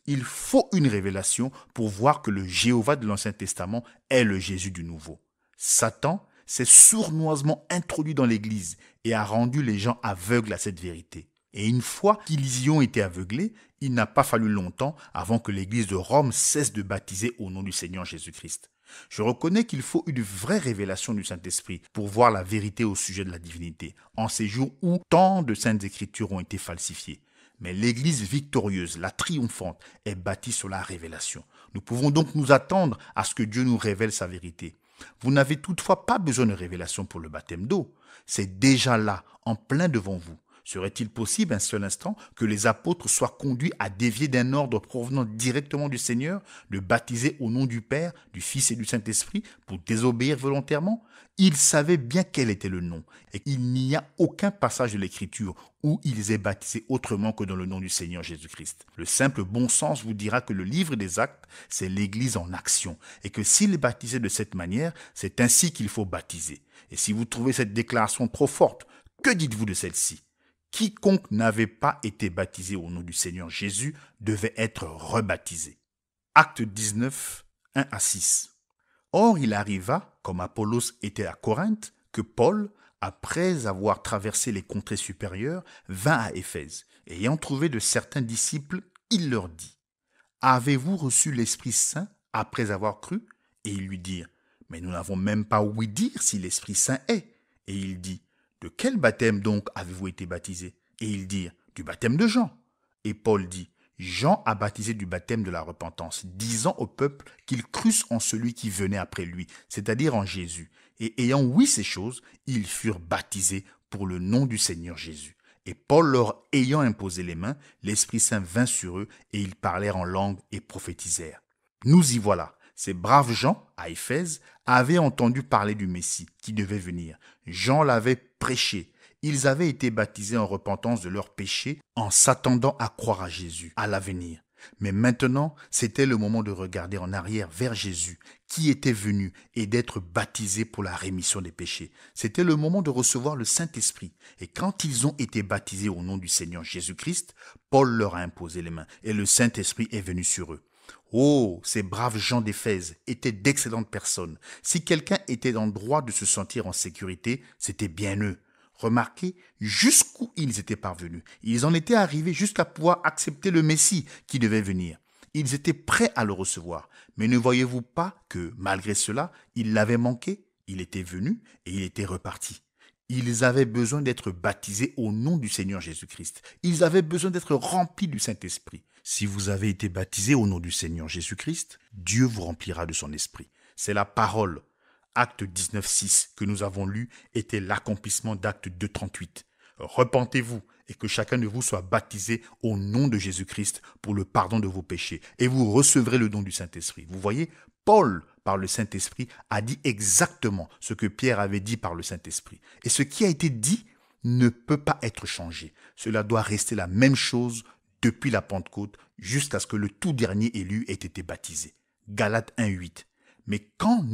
Il faut une révélation pour voir que le Jéhovah de l'Ancien Testament est le Jésus du Nouveau. Satan s'est sournoisement introduit dans l'Église et a rendu les gens aveugles à cette vérité. Et une fois qu'ils y ont été aveuglés, il n'a pas fallu longtemps avant que l'Église de Rome cesse de baptiser au nom du Seigneur Jésus-Christ. Je reconnais qu'il faut une vraie révélation du Saint-Esprit pour voir la vérité au sujet de la divinité, en ces jours où tant de saintes écritures ont été falsifiées. Mais l'Église victorieuse, la triomphante, est bâtie sur la révélation. Nous pouvons donc nous attendre à ce que Dieu nous révèle sa vérité. Vous n'avez toutefois pas besoin de révélation pour le baptême d'eau. C'est déjà là, en plein devant vous. Serait-il possible un seul instant que les apôtres soient conduits à dévier d'un ordre provenant directement du Seigneur, de baptiser au nom du Père, du Fils et du Saint-Esprit pour désobéir volontairement? Ils savaient bien quel était le nom et il n'y a aucun passage de l'Écriture où ils aient baptisé autrement que dans le nom du Seigneur Jésus-Christ. Le simple bon sens vous dira que le livre des Actes, c'est l'Église en action et que s'il baptisait de cette manière, c'est ainsi qu'il faut baptiser. Et si vous trouvez cette déclaration trop forte, que dites-vous de celle-ci? Quiconque n'avait pas été baptisé au nom du Seigneur Jésus devait être rebaptisé. Acte 19, 1 à 6. Or, il arriva, comme Apollos était à Corinthe, que Paul, après avoir traversé les contrées supérieures, vint à Éphèse. Ayant trouvé de certains disciples, il leur dit: Avez-vous reçu l'Esprit Saint après avoir cru? Et ils lui dirent: Mais nous n'avons même pas ouï dire si l'Esprit Saint est. Et il dit: De quel baptême donc avez-vous été baptisés? Et ils dirent: Du baptême de Jean. Et Paul dit: Jean a baptisé du baptême de la repentance, disant au peuple qu'ils crussent en celui qui venait après lui, c'est-à-dire en Jésus. Et ayant ouï ces choses, ils furent baptisés pour le nom du Seigneur Jésus. Et Paul leur ayant imposé les mains, l'Esprit Saint vint sur eux, et ils parlèrent en langue et prophétisèrent. Nous y voilà. Ces braves gens, à Éphèse, avaient entendu parler du Messie qui devait venir. Jean l'avait prêché. Ils avaient été baptisés en repentance de leurs péchés en s'attendant à croire à Jésus, à l'avenir. Mais maintenant, c'était le moment de regarder en arrière vers Jésus, qui était venu, et d'être baptisé pour la rémission des péchés. C'était le moment de recevoir le Saint-Esprit. Et quand ils ont été baptisés au nom du Seigneur Jésus-Christ, Paul leur a imposé les mains, et le Saint-Esprit est venu sur eux. Oh, ces braves gens d'Éphèse étaient d'excellentes personnes. Si quelqu'un était en droit de se sentir en sécurité, c'était bien eux. Remarquez jusqu'où ils étaient parvenus. Ils en étaient arrivés jusqu'à pouvoir accepter le Messie qui devait venir. Ils étaient prêts à le recevoir. Mais ne voyez-vous pas que, malgré cela, ils l'avaient manqué? Il était venu et il était reparti. Ils avaient besoin d'être baptisés au nom du Seigneur Jésus-Christ. Ils avaient besoin d'être remplis du Saint-Esprit. Si vous avez été baptisé au nom du Seigneur Jésus-Christ, Dieu vous remplira de son esprit. C'est la parole. Acte 19, 6 que nous avons lu était l'accomplissement d'Acte 2, 38. Repentez-vous et que chacun de vous soit baptisé au nom de Jésus-Christ pour le pardon de vos péchés et vous recevrez le don du Saint-Esprit. Vous voyez, Paul, par le Saint-Esprit, a dit exactement ce que Pierre avait dit par le Saint-Esprit. Et ce qui a été dit ne peut pas être changé. Cela doit rester la même chose depuis la Pentecôte jusqu'à ce que le tout dernier élu ait été baptisé. Galates 1, 8. Mais quand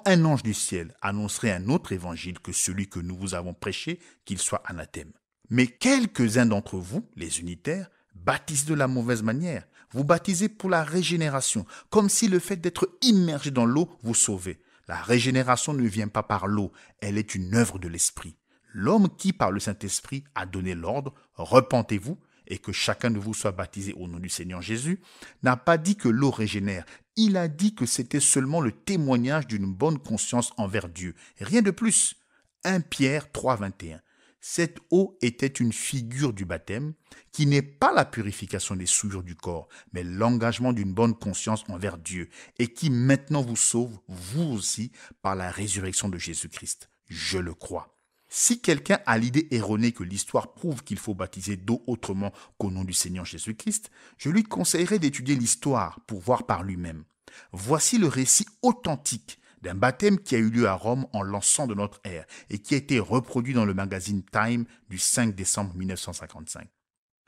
un ange du ciel annoncerait un autre évangile que celui que nous vous avons prêché, qu'il soit anathème. Mais quelques-uns d'entre vous, les unitaires, baptisent de la mauvaise manière. Vous baptisez pour la régénération, comme si le fait d'être immergé dans l'eau vous sauvait. La régénération ne vient pas par l'eau, elle est une œuvre de l'Esprit. L'homme qui, par le Saint-Esprit, a donné l'ordre « Repentez-vous » et que chacun de vous soit baptisé au nom du Seigneur Jésus, n'a pas dit que l'eau régénère. Il a dit que c'était seulement le témoignage d'une bonne conscience envers Dieu. Rien de plus. 1 Pierre 3, 21. Cette eau était une figure du baptême qui n'est pas la purification des souillures du corps, mais l'engagement d'une bonne conscience envers Dieu et qui maintenant vous sauve, vous aussi, par la résurrection de Jésus-Christ. Je le crois. Si quelqu'un a l'idée erronée que l'histoire prouve qu'il faut baptiser d'eau autrement qu'au nom du Seigneur Jésus-Christ, je lui conseillerais d'étudier l'histoire pour voir par lui-même. Voici le récit authentique d'un baptême qui a eu lieu à Rome en l'an 100 de notre ère et qui a été reproduit dans le magazine Time du 5 décembre 1955.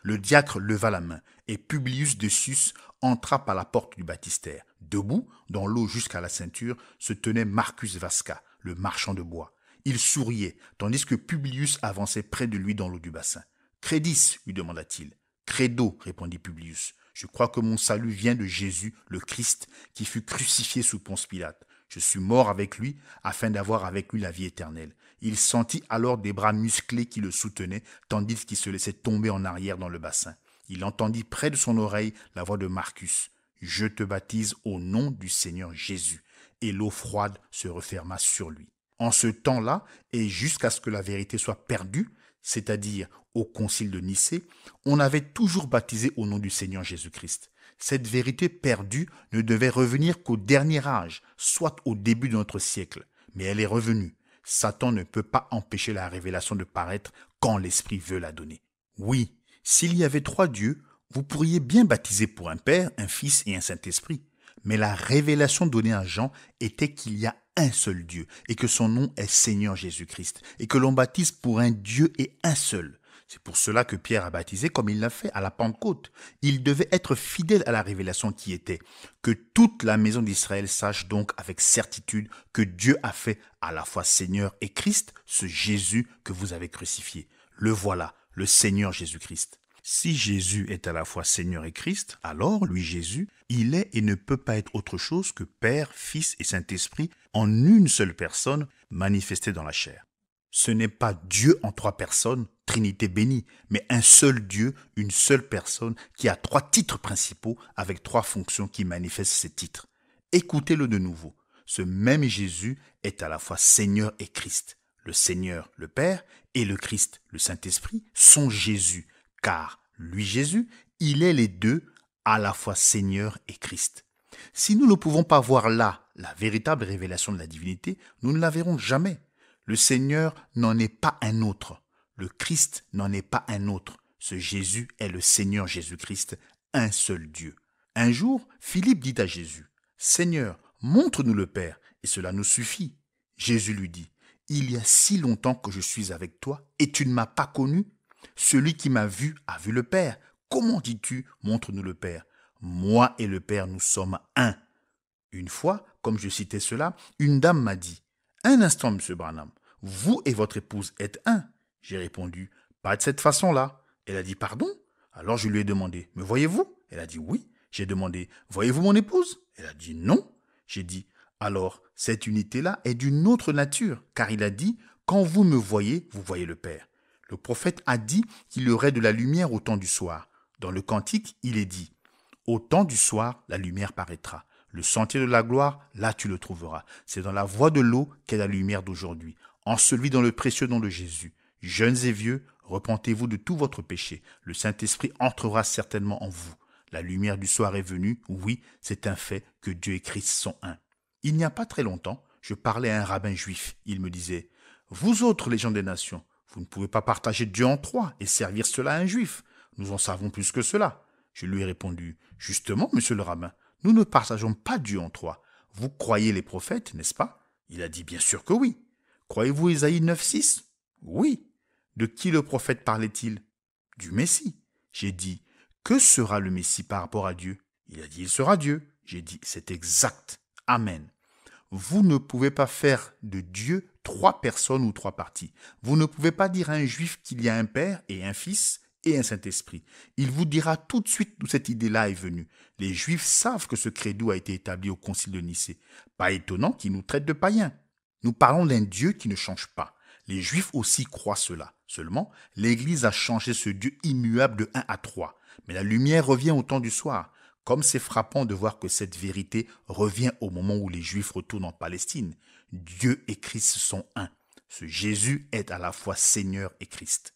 Le diacre leva la main et Publius Decius entra par la porte du baptistère. Debout, dans l'eau jusqu'à la ceinture, se tenait Marcus Vasca, le marchand de bois. Il souriait, tandis que Publius avançait près de lui dans l'eau du bassin. « Crédis » lui demanda-t-il. « Credo » répondit Publius. « Je crois que mon salut vient de Jésus, le Christ, qui fut crucifié sous Ponce Pilate. Je suis mort avec lui, afin d'avoir avec lui la vie éternelle. » Il sentit alors des bras musclés qui le soutenaient, tandis qu'il se laissait tomber en arrière dans le bassin. Il entendit près de son oreille la voix de Marcus. « Je te baptise au nom du Seigneur Jésus. » Et l'eau froide se referma sur lui. En ce temps-là, et jusqu'à ce que la vérité soit perdue, c'est-à-dire au concile de Nicée, on avait toujours baptisé au nom du Seigneur Jésus-Christ. Cette vérité perdue ne devait revenir qu'au dernier âge, soit au début de notre siècle, mais elle est revenue. Satan ne peut pas empêcher la révélation de paraître quand l'Esprit veut la donner. Oui, s'il y avait 3 dieux, vous pourriez bien baptiser pour un Père, un Fils et un Saint-Esprit. Mais la révélation donnée à Jean était qu'il y a un seul Dieu et que son nom est Seigneur Jésus-Christ et que l'on baptise pour un Dieu et un seul. C'est pour cela que Pierre a baptisé comme il l'a fait à la Pentecôte. Il devait être fidèle à la révélation qui était. Que toute la maison d'Israël sache donc avec certitude que Dieu a fait à la fois Seigneur et Christ, ce Jésus que vous avez crucifié. Le voilà, le Seigneur Jésus-Christ. Si Jésus est à la fois Seigneur et Christ, alors, lui Jésus, il est et ne peut pas être autre chose que Père, Fils et Saint-Esprit en une seule personne manifestée dans la chair. Ce n'est pas Dieu en 3 personnes, Trinité bénie, mais un seul Dieu, une seule personne qui a 3 titres principaux avec 3 fonctions qui manifestent ces titres. Écoutez-le de nouveau. Ce même Jésus est à la fois Seigneur et Christ. Le Seigneur, le Père, et le Christ, le Saint-Esprit, sont Jésus, car lui Jésus, il est les deux, à la fois Seigneur et Christ. Si nous ne pouvons pas voir là la véritable révélation de la divinité, nous ne la verrons jamais. Le Seigneur n'en est pas un autre. Le Christ n'en est pas un autre. Ce Jésus est le Seigneur Jésus-Christ, un seul Dieu. Un jour, Philippe dit à Jésus, « Seigneur, montre-nous le Père, et cela nous suffit. » Jésus lui dit, « Il y a si longtemps que je suis avec toi, et tu ne m'as pas connu. Celui qui m'a vu a vu le Père. Comment dis-tu, montre-nous le Père? Moi et le Père, nous sommes un. » Une fois, comme je citais cela, une dame m'a dit, « Un instant, monsieur Branham, vous et votre épouse êtes un. » J'ai répondu, « Pas de cette façon-là. » Elle a dit, « Pardon ?» Alors je lui ai demandé, « Me voyez-vous ?» Elle a dit, « Oui. » J'ai demandé, « Voyez-vous mon épouse ?» Elle a dit, « Non. » J'ai dit, « Alors, cette unité-là est d'une autre nature, car il a dit, « Quand vous me voyez, vous voyez le Père. » Le prophète a dit qu'il y aurait de la lumière au temps du soir. Dans le cantique, il est dit, « Au temps du soir, la lumière paraîtra. Le sentier de la gloire, là tu le trouveras. C'est dans la voie de l'eau qu'est la lumière d'aujourd'hui. Enseveli dans le précieux nom de Jésus. Jeunes et vieux, repentez-vous de tout votre péché. Le Saint-Esprit entrera certainement en vous. La lumière du soir est venue. Oui, c'est un fait que Dieu et Christ sont un. » Il n'y a pas très longtemps, je parlais à un rabbin juif. Il me disait, « Vous autres, les gens des nations, vous ne pouvez pas partager Dieu en 3 et servir cela à un juif. Nous en savons plus que cela. » Je lui ai répondu, « Justement, monsieur le rabbin, nous ne partageons pas Dieu en 3. Vous croyez les prophètes, n'est-ce pas? » Il a dit, « Bien sûr que oui. » « Croyez-vous Ésaïe 9,6 » ? Oui. De qui le prophète parlait-il? Du Messie. J'ai dit, « Que sera le Messie par rapport à Dieu ?» Il a dit, « Il sera Dieu. » J'ai dit, « C'est exact. Amen. » Vous ne pouvez pas faire de Dieu 3 personnes ou 3 parties. Vous ne pouvez pas dire à un juif qu'il y a un Père et un Fils et un Saint-Esprit. Il vous dira tout de suite d'où cette idée-là est venue. Les juifs savent que ce credo a été établi au concile de Nicée. Pas étonnant qu'ils nous traitent de païens. Nous parlons d'un Dieu qui ne change pas. Les juifs aussi croient cela. Seulement, l'Église a changé ce Dieu immuable de 1 à 3. Mais la lumière revient au temps du soir. Comme c'est frappant de voir que cette vérité revient au moment où les Juifs retournent en Palestine. Dieu et Christ sont un. Ce Jésus est à la fois Seigneur et Christ.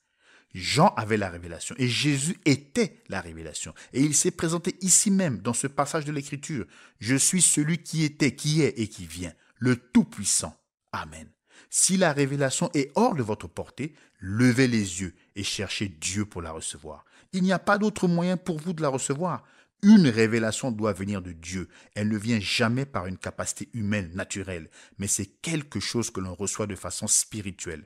Jean avait la révélation et Jésus était la révélation. Et il s'est présenté ici même dans ce passage de l'Écriture. Je suis celui qui était, qui est et qui vient, le Tout-Puissant. Amen. Si la révélation est hors de votre portée, levez les yeux et cherchez Dieu pour la recevoir. Il n'y a pas d'autre moyen pour vous de la recevoir. Une révélation doit venir de Dieu. Elle ne vient jamais par une capacité humaine, naturelle, mais c'est quelque chose que l'on reçoit de façon spirituelle.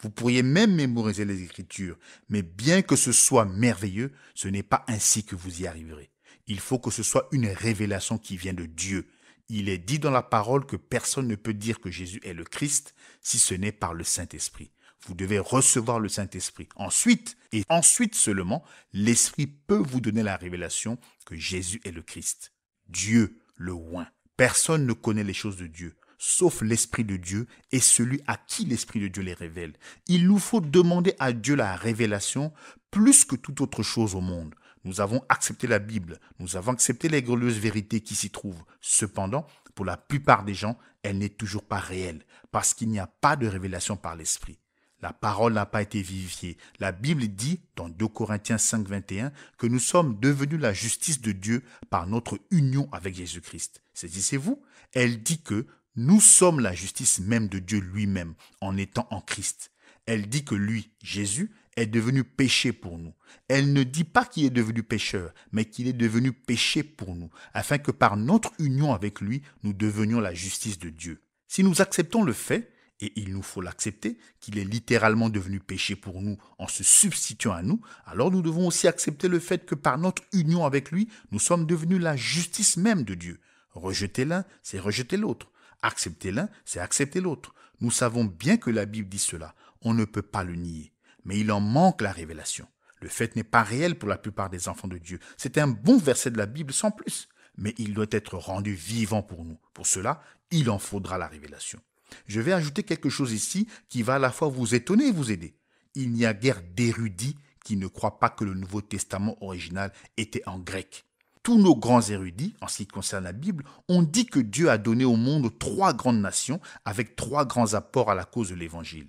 Vous pourriez même mémoriser les Écritures, mais bien que ce soit merveilleux, ce n'est pas ainsi que vous y arriverez. Il faut que ce soit une révélation qui vient de Dieu. Il est dit dans la parole que personne ne peut dire que Jésus est le Christ si ce n'est par le Saint-Esprit. Vous devez recevoir le Saint-Esprit. Ensuite, et ensuite seulement, l'Esprit peut vous donner la révélation que Jésus est le Christ. Dieu le oint. Personne ne connaît les choses de Dieu, sauf l'Esprit de Dieu et celui à qui l'Esprit de Dieu les révèle. Il nous faut demander à Dieu la révélation plus que toute autre chose au monde. Nous avons accepté la Bible, nous avons accepté les glorieuses vérités qui s'y trouvent. Cependant, pour la plupart des gens, elle n'est toujours pas réelle, parce qu'il n'y a pas de révélation par l'Esprit. La parole n'a pas été vivifiée. La Bible dit, dans 2 Corinthiens 5, 21, que nous sommes devenus la justice de Dieu par notre union avec Jésus-Christ. Saisissez-vous? Elle dit que Nous sommes la justice même de Dieu lui-même en étant en Christ. Elle dit que lui, Jésus, est devenu péché pour nous. Elle ne dit pas qu'il est devenu pécheur, mais qu'il est devenu péché pour nous, afin que par notre union avec lui, nous devenions la justice de Dieu. Si nous acceptons le fait, et il nous faut l'accepter, qu'il est littéralement devenu péché pour nous en se substituant à nous, alors nous devons aussi accepter le fait que par notre union avec lui, nous sommes devenus la justice même de Dieu. Rejeter l'un, c'est rejeter l'autre. Accepter l'un, c'est accepter l'autre. Nous savons bien que la Bible dit cela. On ne peut pas le nier. Mais il en manque la révélation. Le fait n'est pas réel pour la plupart des enfants de Dieu. C'est un bon verset de la Bible sans plus. Mais il doit être rendu vivant pour nous. Pour cela, il en faudra la révélation. Je vais ajouter quelque chose ici qui va à la fois vous étonner et vous aider. Il n'y a guère d'érudits qui ne croient pas que le Nouveau Testament original était en grec. Tous nos grands érudits, en ce qui concerne la Bible, ont dit que Dieu a donné au monde 3 grandes nations avec 3 grands apports à la cause de l'Évangile.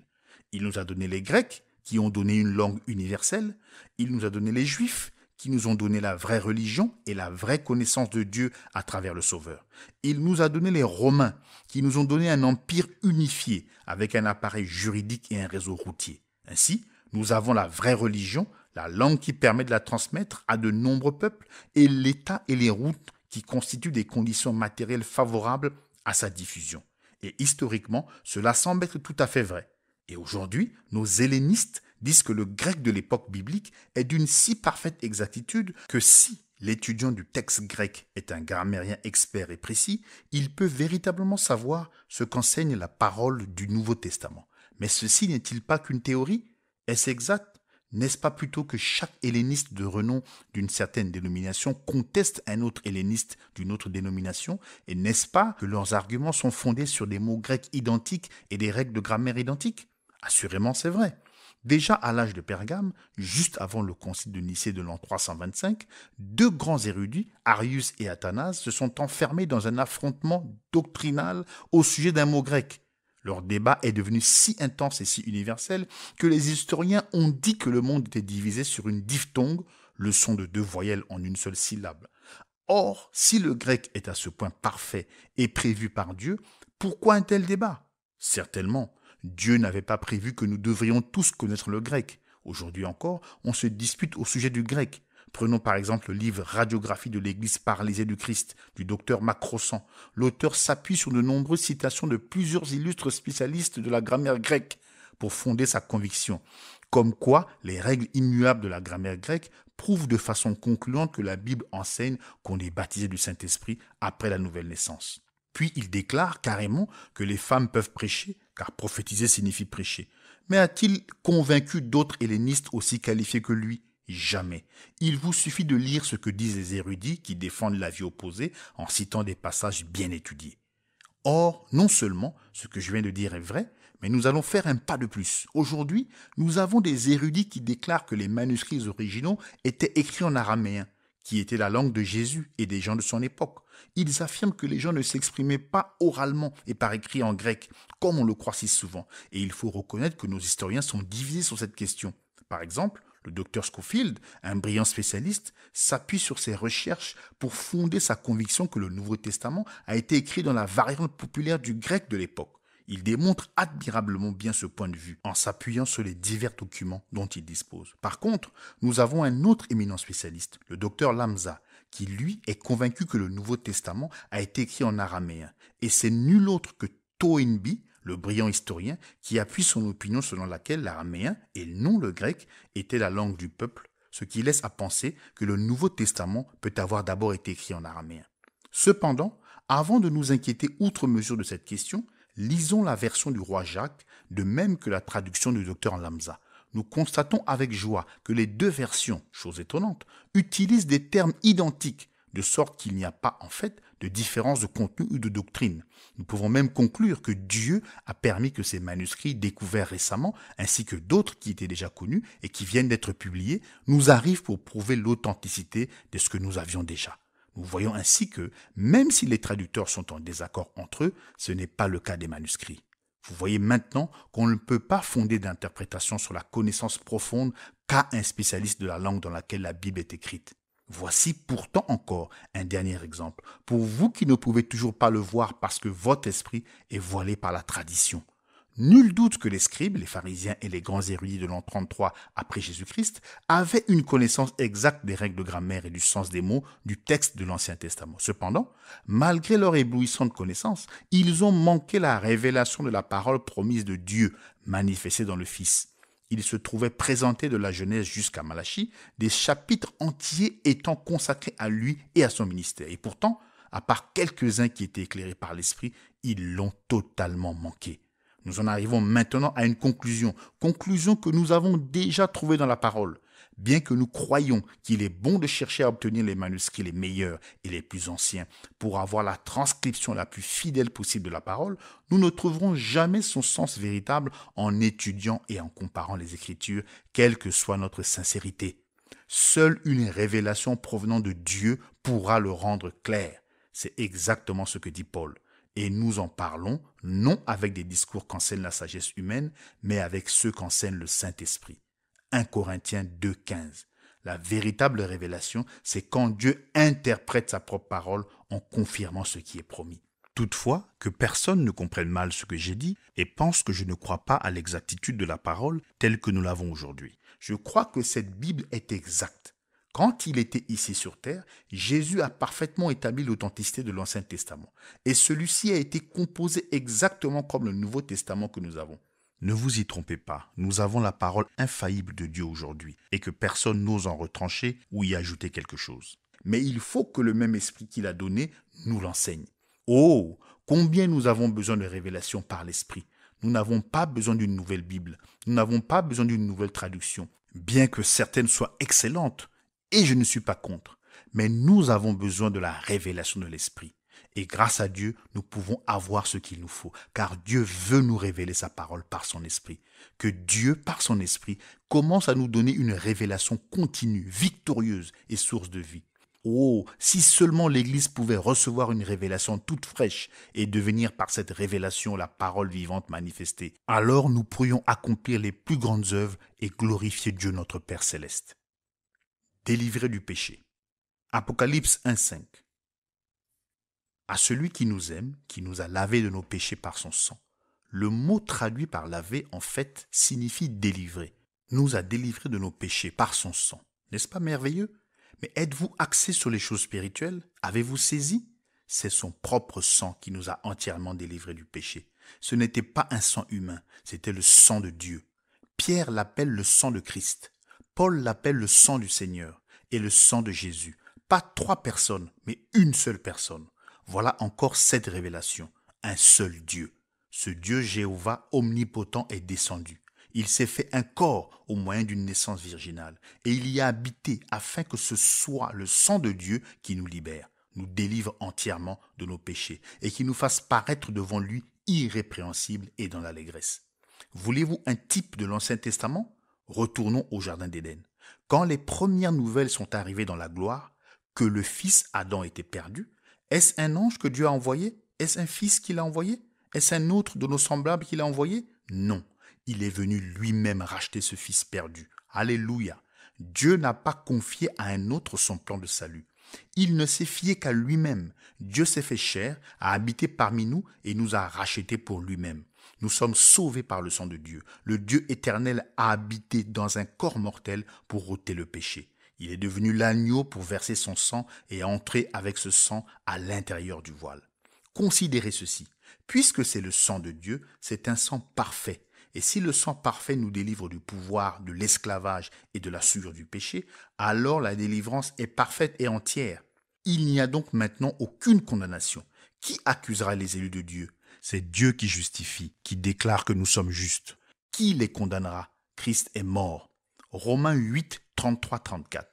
Il nous a donné les Grecs, qui ont donné une langue universelle. Il nous a donné les Juifs, qui nous ont donné la vraie religion et la vraie connaissance de Dieu à travers le Sauveur. Il nous a donné les Romains, qui nous ont donné un empire unifié avec un appareil juridique et un réseau routier. Ainsi, nous avons la vraie religion, la langue qui permet de la transmettre à de nombreux peuples et l'État et les routes qui constituent des conditions matérielles favorables à sa diffusion. Et historiquement, cela semble être tout à fait vrai. Et aujourd'hui, nos hellénistes disent que le grec de l'époque biblique est d'une si parfaite exactitude que si l'étudiant du texte grec est un grammairien expert et précis, il peut véritablement savoir ce qu'enseigne la parole du Nouveau Testament. Mais ceci n'est-il pas qu'une théorie? Est-ce exact? N'est-ce pas plutôt que chaque helléniste de renom d'une certaine dénomination conteste un autre helléniste d'une autre dénomination? Et n'est-ce pas que leurs arguments sont fondés sur des mots grecs identiques et des règles de grammaire identiques? Assurément, c'est vrai. Déjà à l'âge de Pergame, juste avant le concile de Nicée de l'an 325, 2 grands érudits, Arius et Athanase, se sont enfermés dans un affrontement doctrinal au sujet d'un mot grec. Leur débat est devenu si intense et si universel que les historiens ont dit que le monde était divisé sur une diphtongue, le son de 2 voyelles en une seule syllabe. Or, si le grec est à ce point parfait et prévu par Dieu, pourquoi un tel débat? Certainement, Dieu n'avait pas prévu que nous devrions tous connaître le grec. Aujourd'hui encore, on se dispute au sujet du grec. Prenons par exemple le livre Radiographie de l'Église paralysée du Christ du docteur Macrossan. L'auteur s'appuie sur de nombreuses citations de plusieurs illustres spécialistes de la grammaire grecque pour fonder sa conviction. Comme quoi, les règles immuables de la grammaire grecque prouvent de façon concluante que la Bible enseigne qu'on est baptisé du Saint-Esprit après la nouvelle naissance. Puis il déclare carrément que les femmes peuvent prêcher, car prophétiser signifie prêcher. Mais a-t-il convaincu d'autres hellénistes aussi qualifiés que lui? Jamais. Il vous suffit de lire ce que disent les érudits qui défendent l'avis opposé en citant des passages bien étudiés. Or, non seulement ce que je viens de dire est vrai, mais nous allons faire un pas de plus. Aujourd'hui, nous avons des érudits qui déclarent que les manuscrits originaux étaient écrits en araméen, qui était la langue de Jésus et des gens de son époque. Ils affirment que les gens ne s'exprimaient pas oralement et par écrit en grec, comme on le croit si souvent. Et il faut reconnaître que nos historiens sont divisés sur cette question. Par exemple, le docteur Scofield, un brillant spécialiste, s'appuie sur ses recherches pour fonder sa conviction que le Nouveau Testament a été écrit dans la variante populaire du grec de l'époque. Il démontre admirablement bien ce point de vue en s'appuyant sur les divers documents dont il dispose. Par contre, nous avons un autre éminent spécialiste, le docteur Lamza, qui lui est convaincu que le Nouveau Testament a été écrit en araméen. Et c'est nul autre que Toynbee, le brillant historien, qui appuie son opinion selon laquelle l'araméen, et non le grec, était la langue du peuple, ce qui laisse à penser que le Nouveau Testament peut avoir d'abord été écrit en araméen. Cependant, avant de nous inquiéter outre mesure de cette question, lisons la version du roi Jacques, de même que la traduction du docteur Lamza. Nous constatons avec joie que les 2 versions, chose étonnante, utilisent des termes identiques, de sorte qu'il n'y a pas en fait de différence de contenu ou de doctrine. Nous pouvons même conclure que Dieu a permis que ces manuscrits découverts récemment, ainsi que d'autres qui étaient déjà connus et qui viennent d'être publiés, nous arrivent pour prouver l'authenticité de ce que nous avions déjà. Nous voyons ainsi que, même si les traducteurs sont en désaccord entre eux, ce n'est pas le cas des manuscrits. Vous voyez maintenant qu'on ne peut pas fonder d'interprétation sur la connaissance profonde qu'a un spécialiste de la langue dans laquelle la Bible est écrite. Voici pourtant encore un dernier exemple, pour vous qui ne pouvez toujours pas le voir parce que votre esprit est voilé par la tradition. Nul doute que les scribes, les pharisiens et les grands érudits de l'an 33 après Jésus-Christ avaient une connaissance exacte des règles de grammaire et du sens des mots du texte de l'Ancien Testament. Cependant, malgré leur éblouissante connaissance, ils ont manqué la révélation de la parole promise de Dieu, manifestée dans le Fils. Il se trouvait présenté de la Genèse jusqu'à Malachie, des chapitres entiers étant consacrés à lui et à son ministère. Et pourtant, à part quelques-uns qui étaient éclairés par l'Esprit, ils l'ont totalement manqué. Nous en arrivons maintenant à une conclusion que nous avons déjà trouvée dans la parole. Bien que nous croyions qu'il est bon de chercher à obtenir les manuscrits les meilleurs et les plus anciens pour avoir la transcription la plus fidèle possible de la parole, nous ne trouverons jamais son sens véritable en étudiant et en comparant les Écritures, quelle que soit notre sincérité. Seule une révélation provenant de Dieu pourra le rendre clair. C'est exactement ce que dit Paul. Et nous en parlons, non avec des discours qu'enseigne la sagesse humaine, mais avec ceux qu'enseigne le Saint-Esprit. 1 Corinthiens 2,15. La véritable révélation, c'est quand Dieu interprète sa propre parole en confirmant ce qui est promis. Toutefois, que personne ne comprenne mal ce que j'ai dit et pense que je ne crois pas à l'exactitude de la parole telle que nous l'avons aujourd'hui. Je crois que cette Bible est exacte. Quand il était ici sur terre, Jésus a parfaitement établi l'authenticité de l'Ancien Testament. Et celui-ci a été composé exactement comme le Nouveau Testament que nous avons. Ne vous y trompez pas, nous avons la parole infaillible de Dieu aujourd'hui et que personne n'ose en retrancher ou y ajouter quelque chose. Mais il faut que le même esprit qu'il a donné nous l'enseigne. Oh, combien nous avons besoin de révélation par l'esprit. Nous n'avons pas besoin d'une nouvelle Bible, nous n'avons pas besoin d'une nouvelle traduction, bien que certaines soient excellentes. Et je ne suis pas contre, mais nous avons besoin de la révélation de l'Esprit. Et grâce à Dieu, nous pouvons avoir ce qu'il nous faut, car Dieu veut nous révéler sa parole par son Esprit. Que Dieu, par son Esprit, commence à nous donner une révélation continue, victorieuse et source de vie. Oh, si seulement l'Église pouvait recevoir une révélation toute fraîche et devenir par cette révélation la parole vivante manifestée, alors nous pourrions accomplir les plus grandes œuvres et glorifier Dieu notre Père céleste. Délivré du péché. Apocalypse 1,5. À celui qui nous aime, qui nous a lavés de nos péchés par son sang. Le mot traduit par laver, en fait, signifie délivrer. Nous a délivrés de nos péchés par son sang. N'est-ce pas merveilleux? Mais êtes-vous axé sur les choses spirituelles? Avez-vous saisi? C'est son propre sang qui nous a entièrement délivrés du péché. Ce n'était pas un sang humain, c'était le sang de Dieu. Pierre l'appelle le sang de Christ. Paul l'appelle le sang du Seigneur et le sang de Jésus. Pas 3 personnes, mais une seule personne. Voilà encore cette révélation. Un seul Dieu. Ce Dieu Jéhovah omnipotent est descendu. Il s'est fait un corps au moyen d'une naissance virginale et il y a habité afin que ce soit le sang de Dieu qui nous libère, nous délivre entièrement de nos péchés et qui nous fasse paraître devant lui irrépréhensibles et dans l'allégresse. Voulez-vous un type de l'Ancien Testament? Retournons au Jardin d'Éden. Quand les premières nouvelles sont arrivées dans la gloire, que le fils Adam était perdu, est-ce un ange que Dieu a envoyé? Est-ce un fils qu'il a envoyé? Est-ce un autre de nos semblables qu'il a envoyé? Non, il est venu lui-même racheter ce fils perdu. Alléluia. Dieu n'a pas confié à un autre son plan de salut. Il ne s'est fié qu'à lui-même. Dieu s'est fait chair, a habité parmi nous et nous a rachetés pour lui-même. Nous sommes sauvés par le sang de Dieu. Le Dieu éternel a habité dans un corps mortel pour ôter le péché. Il est devenu l'agneau pour verser son sang et entrer avec ce sang à l'intérieur du voile. Considérez ceci. Puisque c'est le sang de Dieu, c'est un sang parfait. Et si le sang parfait nous délivre du pouvoir, de l'esclavage et de la souillure du péché, alors la délivrance est parfaite et entière. Il n'y a donc maintenant aucune condamnation. Qui accusera les élus de Dieu? C'est Dieu qui justifie, qui déclare que nous sommes justes. Qui les condamnera? Christ est mort. Romains 8, 33-34.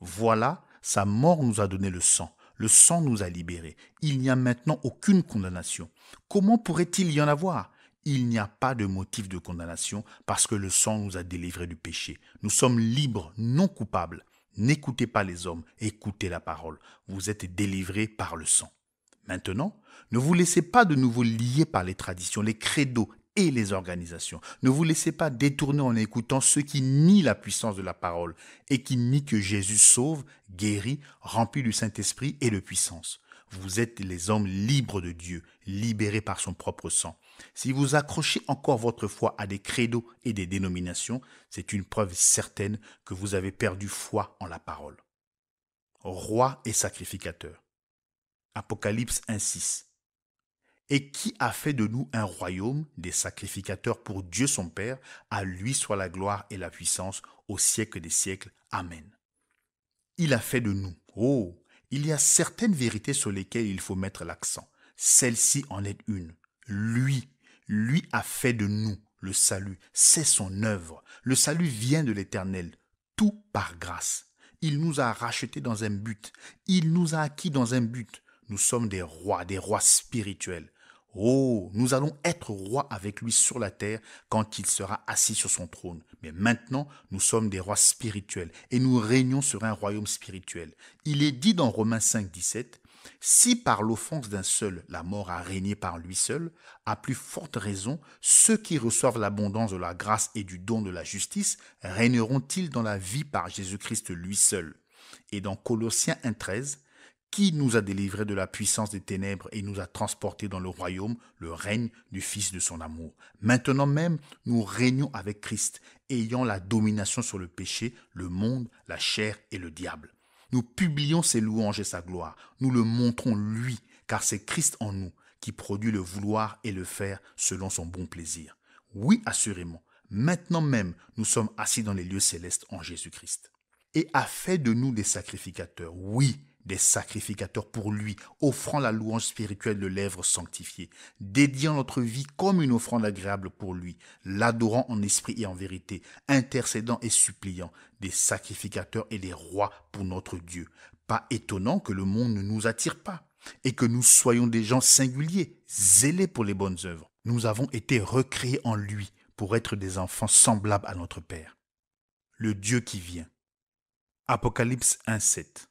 Voilà, sa mort nous a donné le sang. Le sang nous a libérés. Il n'y a maintenant aucune condamnation. Comment pourrait-il y en avoir? Il n'y a pas de motif de condamnation parce que le sang nous a délivrés du péché. Nous sommes libres, non coupables. N'écoutez pas les hommes, écoutez la parole. Vous êtes délivrés par le sang. Maintenant, ne vous laissez pas de nouveau lier par les traditions, les credos et les organisations. Ne vous laissez pas détourner en écoutant ceux qui nient la puissance de la parole et qui nient que Jésus sauve, guérit, remplit du Saint-Esprit et de puissance. Vous êtes les hommes libres de Dieu, libérés par son propre sang. Si vous accrochez encore votre foi à des credos et des dénominations, c'est une preuve certaine que vous avez perdu foi en la parole. Roi et sacrificateur. Apocalypse 1:6. Et qui a fait de nous un royaume, des sacrificateurs pour Dieu son Père, à lui soit la gloire et la puissance au siècle des siècles. Amen. Il a fait de nous. Oh, il y a certaines vérités sur lesquelles il faut mettre l'accent. Celle-ci en est une. Lui a fait de nous le salut. C'est son œuvre. Le salut vient de l'Éternel, tout par grâce. Il nous a rachetés dans un but. Il nous a acquis dans un but. Nous sommes des rois spirituels. Oh, nous allons être rois avec lui sur la terre quand il sera assis sur son trône. Mais maintenant, nous sommes des rois spirituels et nous régnons sur un royaume spirituel. Il est dit dans Romains 5:17, « Si par l'offense d'un seul, la mort a régné par lui seul, à plus forte raison, ceux qui reçoivent l'abondance de la grâce et du don de la justice régneront-ils dans la vie par Jésus-Christ lui seul. » Et dans Colossiens 1:13, qui nous a délivrés de la puissance des ténèbres et nous a transportés dans le royaume, le règne du Fils de son amour. Maintenant même, nous régnons avec Christ, ayant la domination sur le péché, le monde, la chair et le diable. Nous publions ses louanges et sa gloire. Nous le montrons lui, car c'est Christ en nous qui produit le vouloir et le faire selon son bon plaisir. Oui, assurément, maintenant même, nous sommes assis dans les lieux célestes en Jésus-Christ. Et a fait de nous des sacrificateurs, oui, des sacrificateurs pour lui, offrant la louange spirituelle de lèvres sanctifiées, dédiant notre vie comme une offrande agréable pour lui, l'adorant en esprit et en vérité, intercédant et suppliant, des sacrificateurs et des rois pour notre Dieu. Pas étonnant que le monde ne nous attire pas et que nous soyons des gens singuliers, zélés pour les bonnes œuvres. Nous avons été recréés en lui pour être des enfants semblables à notre Père. Le Dieu qui vient. Apocalypse 1:7.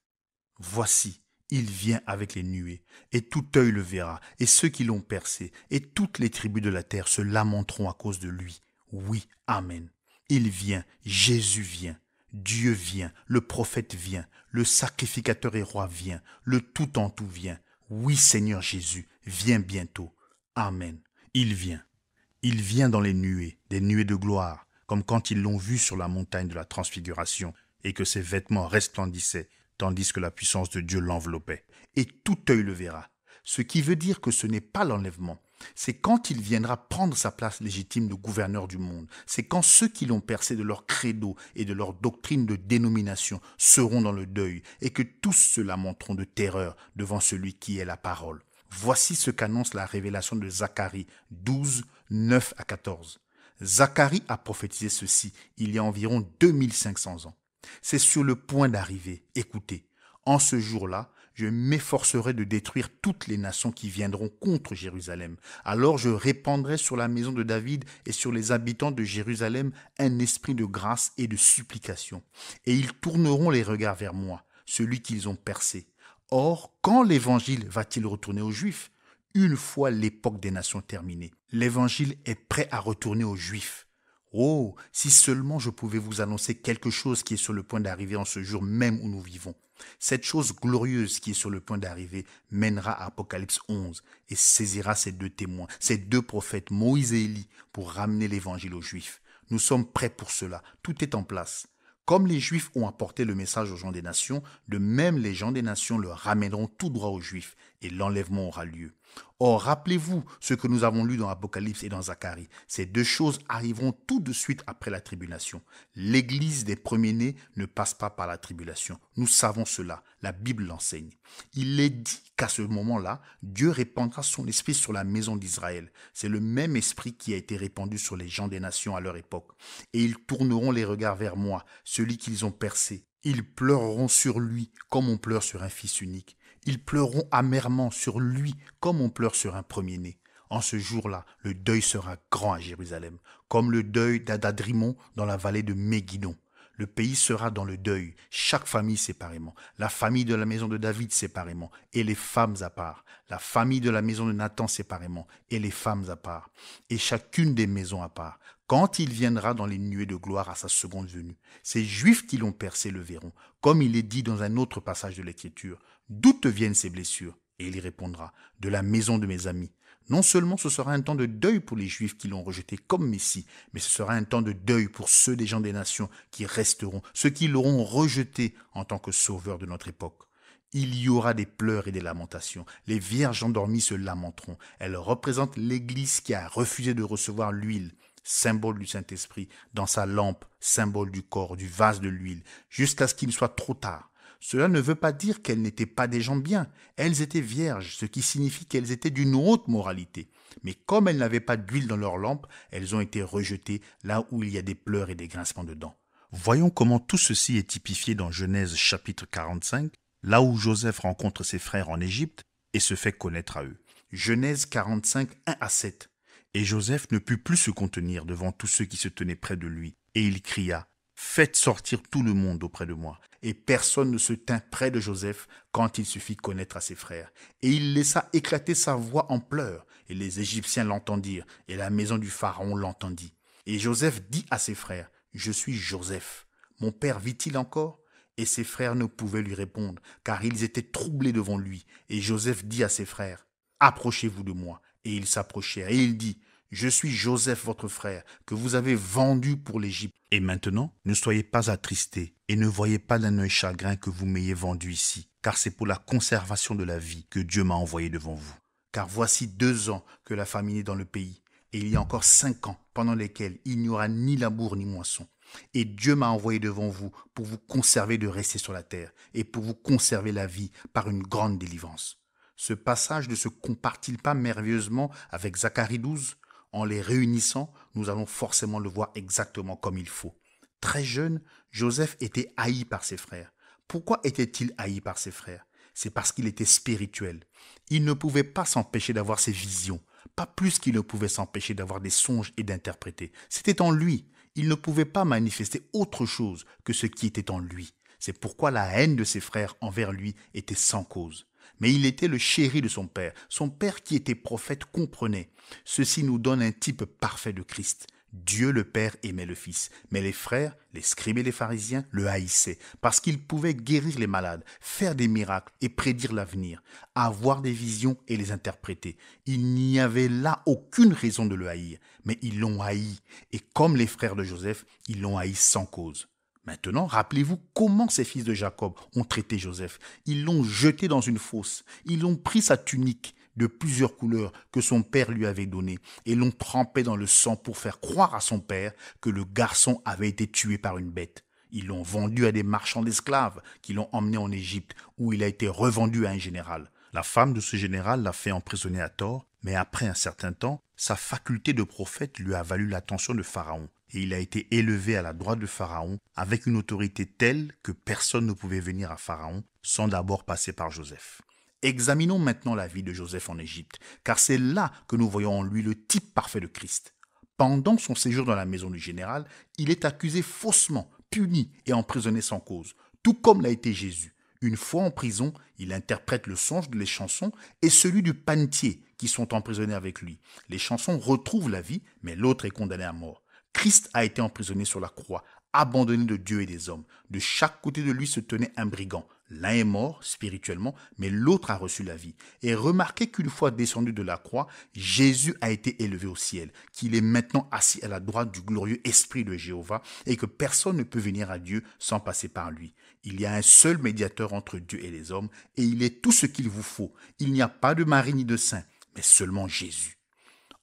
Voici, il vient avec les nuées, et tout œil le verra, et ceux qui l'ont percé, et toutes les tribus de la terre se lamenteront à cause de lui. Oui, amen. Il vient, Jésus vient, Dieu vient, le prophète vient, le sacrificateur et roi vient, le tout en tout vient. Oui, Seigneur Jésus, viens bientôt. Amen. Il vient dans les nuées, des nuées de gloire, comme quand ils l'ont vu sur la montagne de la transfiguration, et que ses vêtements resplendissaient, tandis que la puissance de Dieu l'enveloppait. Et tout œil le verra. Ce qui veut dire que ce n'est pas l'enlèvement. C'est quand il viendra prendre sa place légitime de gouverneur du monde. C'est quand ceux qui l'ont percé de leur credo et de leur doctrine de dénomination seront dans le deuil et que tous se lamenteront de terreur devant celui qui est la parole. Voici ce qu'annonce la révélation de Zacharie 12, 9 à 14. Zacharie a prophétisé ceci il y a environ 2500 ans. C'est sur le point d'arriver. Écoutez, en ce jour-là, je m'efforcerai de détruire toutes les nations qui viendront contre Jérusalem. Alors je répandrai sur la maison de David et sur les habitants de Jérusalem un esprit de grâce et de supplication. Et ils tourneront les regards vers moi, celui qu'ils ont percé. Or, quand l'évangile va-t-il retourner aux Juifs? Une fois l'époque des nations terminée, l'évangile est prêt à retourner aux Juifs. Oh, si seulement je pouvais vous annoncer quelque chose qui est sur le point d'arriver en ce jour même où nous vivons. Cette chose glorieuse qui est sur le point d'arriver mènera à Apocalypse 11 et saisira ces deux témoins, ces deux prophètes, Moïse et Élie, pour ramener l'évangile aux Juifs. Nous sommes prêts pour cela, tout est en place. Comme les Juifs ont apporté le message aux gens des nations, de même les gens des nations le ramèneront tout droit aux Juifs et l'enlèvement aura lieu. Or, rappelez-vous ce que nous avons lu dans Apocalypse et dans Zacharie. Ces deux choses arriveront tout de suite après la tribulation. L'Église des premiers-nés ne passe pas par la tribulation. Nous savons cela. La Bible l'enseigne. Il est dit qu'à ce moment-là, Dieu répandra son esprit sur la maison d'Israël. C'est le même esprit qui a été répandu sur les gens des nations à leur époque. Et ils tourneront les regards vers moi, celui qu'ils ont percé. Ils pleureront sur lui comme on pleure sur un fils unique. Ils pleureront amèrement sur lui comme on pleure sur un premier-né. En ce jour-là, le deuil sera grand à Jérusalem, comme le deuil d'Adadrimon dans la vallée de Mégidon. Le pays sera dans le deuil, chaque famille séparément, la famille de la maison de David séparément, et les femmes à part, la famille de la maison de Nathan séparément, et les femmes à part, et chacune des maisons à part, quand il viendra dans les nuées de gloire à sa seconde venue. Ces Juifs qui l'ont percé le verront, comme il est dit dans un autre passage de l'Écriture. D'où te viennent ces blessures? Et il y répondra, de la maison de mes amis. Non seulement ce sera un temps de deuil pour les Juifs qui l'ont rejeté comme Messie, mais ce sera un temps de deuil pour ceux des gens des nations qui resteront, ceux qui l'auront rejeté en tant que sauveur de notre époque. Il y aura des pleurs et des lamentations. Les vierges endormies se lamenteront. Elles représentent l'Église qui a refusé de recevoir l'huile, symbole du Saint-Esprit, dans sa lampe, symbole du corps, du vase de l'huile, jusqu'à ce qu'il soit trop tard. Cela ne veut pas dire qu'elles n'étaient pas des gens bien. Elles étaient vierges, ce qui signifie qu'elles étaient d'une haute moralité. Mais comme elles n'avaient pas d'huile dans leur lampe, elles ont été rejetées là où il y a des pleurs et des grincements de dents. Voyons comment tout ceci est typifié dans Genèse chapitre 45, là où Joseph rencontre ses frères en Égypte et se fait connaître à eux. Genèse 45, 1 à 7. Et Joseph ne put plus se contenir devant tous ceux qui se tenaient près de lui, et il cria, « Faites sortir tout le monde auprès de moi. » Et personne ne se tint près de Joseph quand il se fit connaître à ses frères. Et il laissa éclater sa voix en pleurs, et les Égyptiens l'entendirent, et la maison du Pharaon l'entendit. Et Joseph dit à ses frères, « Je suis Joseph. Mon père vit-il encore ?» Et ses frères ne pouvaient lui répondre, car ils étaient troublés devant lui. Et Joseph dit à ses frères, « Approchez-vous de moi. » Et ils s'approchèrent, et il dit, « Je suis Joseph votre frère, que vous avez vendu pour l'Égypte. Et maintenant, ne soyez pas attristés, et ne voyez pas d'un œil chagrin que vous m'ayez vendu ici, car c'est pour la conservation de la vie que Dieu m'a envoyé devant vous. Car voici 2 ans que la famine est dans le pays, et il y a encore 5 ans pendant lesquels il n'y aura ni labour ni moisson. Et Dieu m'a envoyé devant vous pour vous conserver de rester sur la terre, et pour vous conserver la vie par une grande délivrance. » Ce passage ne se compare-t-il pas merveilleusement avec Zacharie 12 ? En les réunissant, nous allons forcément le voir exactement comme il faut. Très jeune, Joseph était haï par ses frères. Pourquoi était-il haï par ses frères ? C'est parce qu'il était spirituel. Il ne pouvait pas s'empêcher d'avoir ses visions, pas plus qu'il ne pouvait s'empêcher d'avoir des songes et d'interpréter. C'était en lui. Il ne pouvait pas manifester autre chose que ce qui était en lui. C'est pourquoi la haine de ses frères envers lui était sans cause. Mais il était le chéri de son père. Son père qui était prophète comprenait. Ceci nous donne un type parfait de Christ. Dieu le Père aimait le Fils, mais les frères, les scribes et les pharisiens le haïssaient parce qu'il pouvait guérir les malades, faire des miracles et prédire l'avenir, avoir des visions et les interpréter. Il n'y avait là aucune raison de le haïr, mais ils l'ont haï et comme les frères de Joseph, ils l'ont haï sans cause. Maintenant, rappelez-vous comment ces fils de Jacob ont traité Joseph. Ils l'ont jeté dans une fosse. Ils ont pris sa tunique de plusieurs couleurs que son père lui avait donnée et l'ont trempée dans le sang pour faire croire à son père que le garçon avait été tué par une bête. Ils l'ont vendu à des marchands d'esclaves qui l'ont emmené en Égypte où il a été revendu à un général. La femme de ce général l'a fait emprisonner à tort, mais après un certain temps, sa faculté de prophète lui a valu l'attention de Pharaon. Et il a été élevé à la droite de Pharaon avec une autorité telle que personne ne pouvait venir à Pharaon sans d'abord passer par Joseph. Examinons maintenant la vie de Joseph en Égypte, car c'est là que nous voyons en lui le type parfait de Christ. Pendant son séjour dans la maison du général, il est accusé faussement, puni et emprisonné sans cause, tout comme l'a été Jésus. Une fois en prison, il interprète le songe des chansons et celui du panetier qui sont emprisonnés avec lui. Les chansons retrouvent la vie, mais l'autre est condamné à mort. Christ a été emprisonné sur la croix, abandonné de Dieu et des hommes. De chaque côté de lui se tenait un brigand. L'un est mort spirituellement, mais l'autre a reçu la vie. Et remarquez qu'une fois descendu de la croix, Jésus a été élevé au ciel, qu'il est maintenant assis à la droite du glorieux Esprit de Jéhovah et que personne ne peut venir à Dieu sans passer par lui. Il y a un seul médiateur entre Dieu et les hommes et il est tout ce qu'il vous faut. Il n'y a pas de Marie ni de saint, mais seulement Jésus.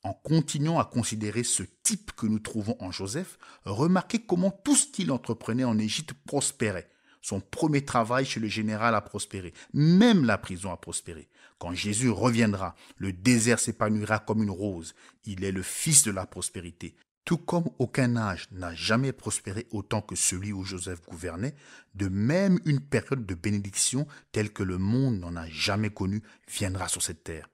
En continuant à considérer ce type que nous trouvons en Joseph, remarquez comment tout ce qu'il entreprenait en Égypte prospérait. Son premier travail chez le général a prospéré, même la prison a prospéré. Quand Jésus reviendra, le désert s'épanouira comme une rose. Il est le fils de la prospérité. Tout comme aucun âge n'a jamais prospéré autant que celui où Joseph gouvernait, de même une période de bénédiction telle que le monde n'en a jamais connue viendra sur cette terre.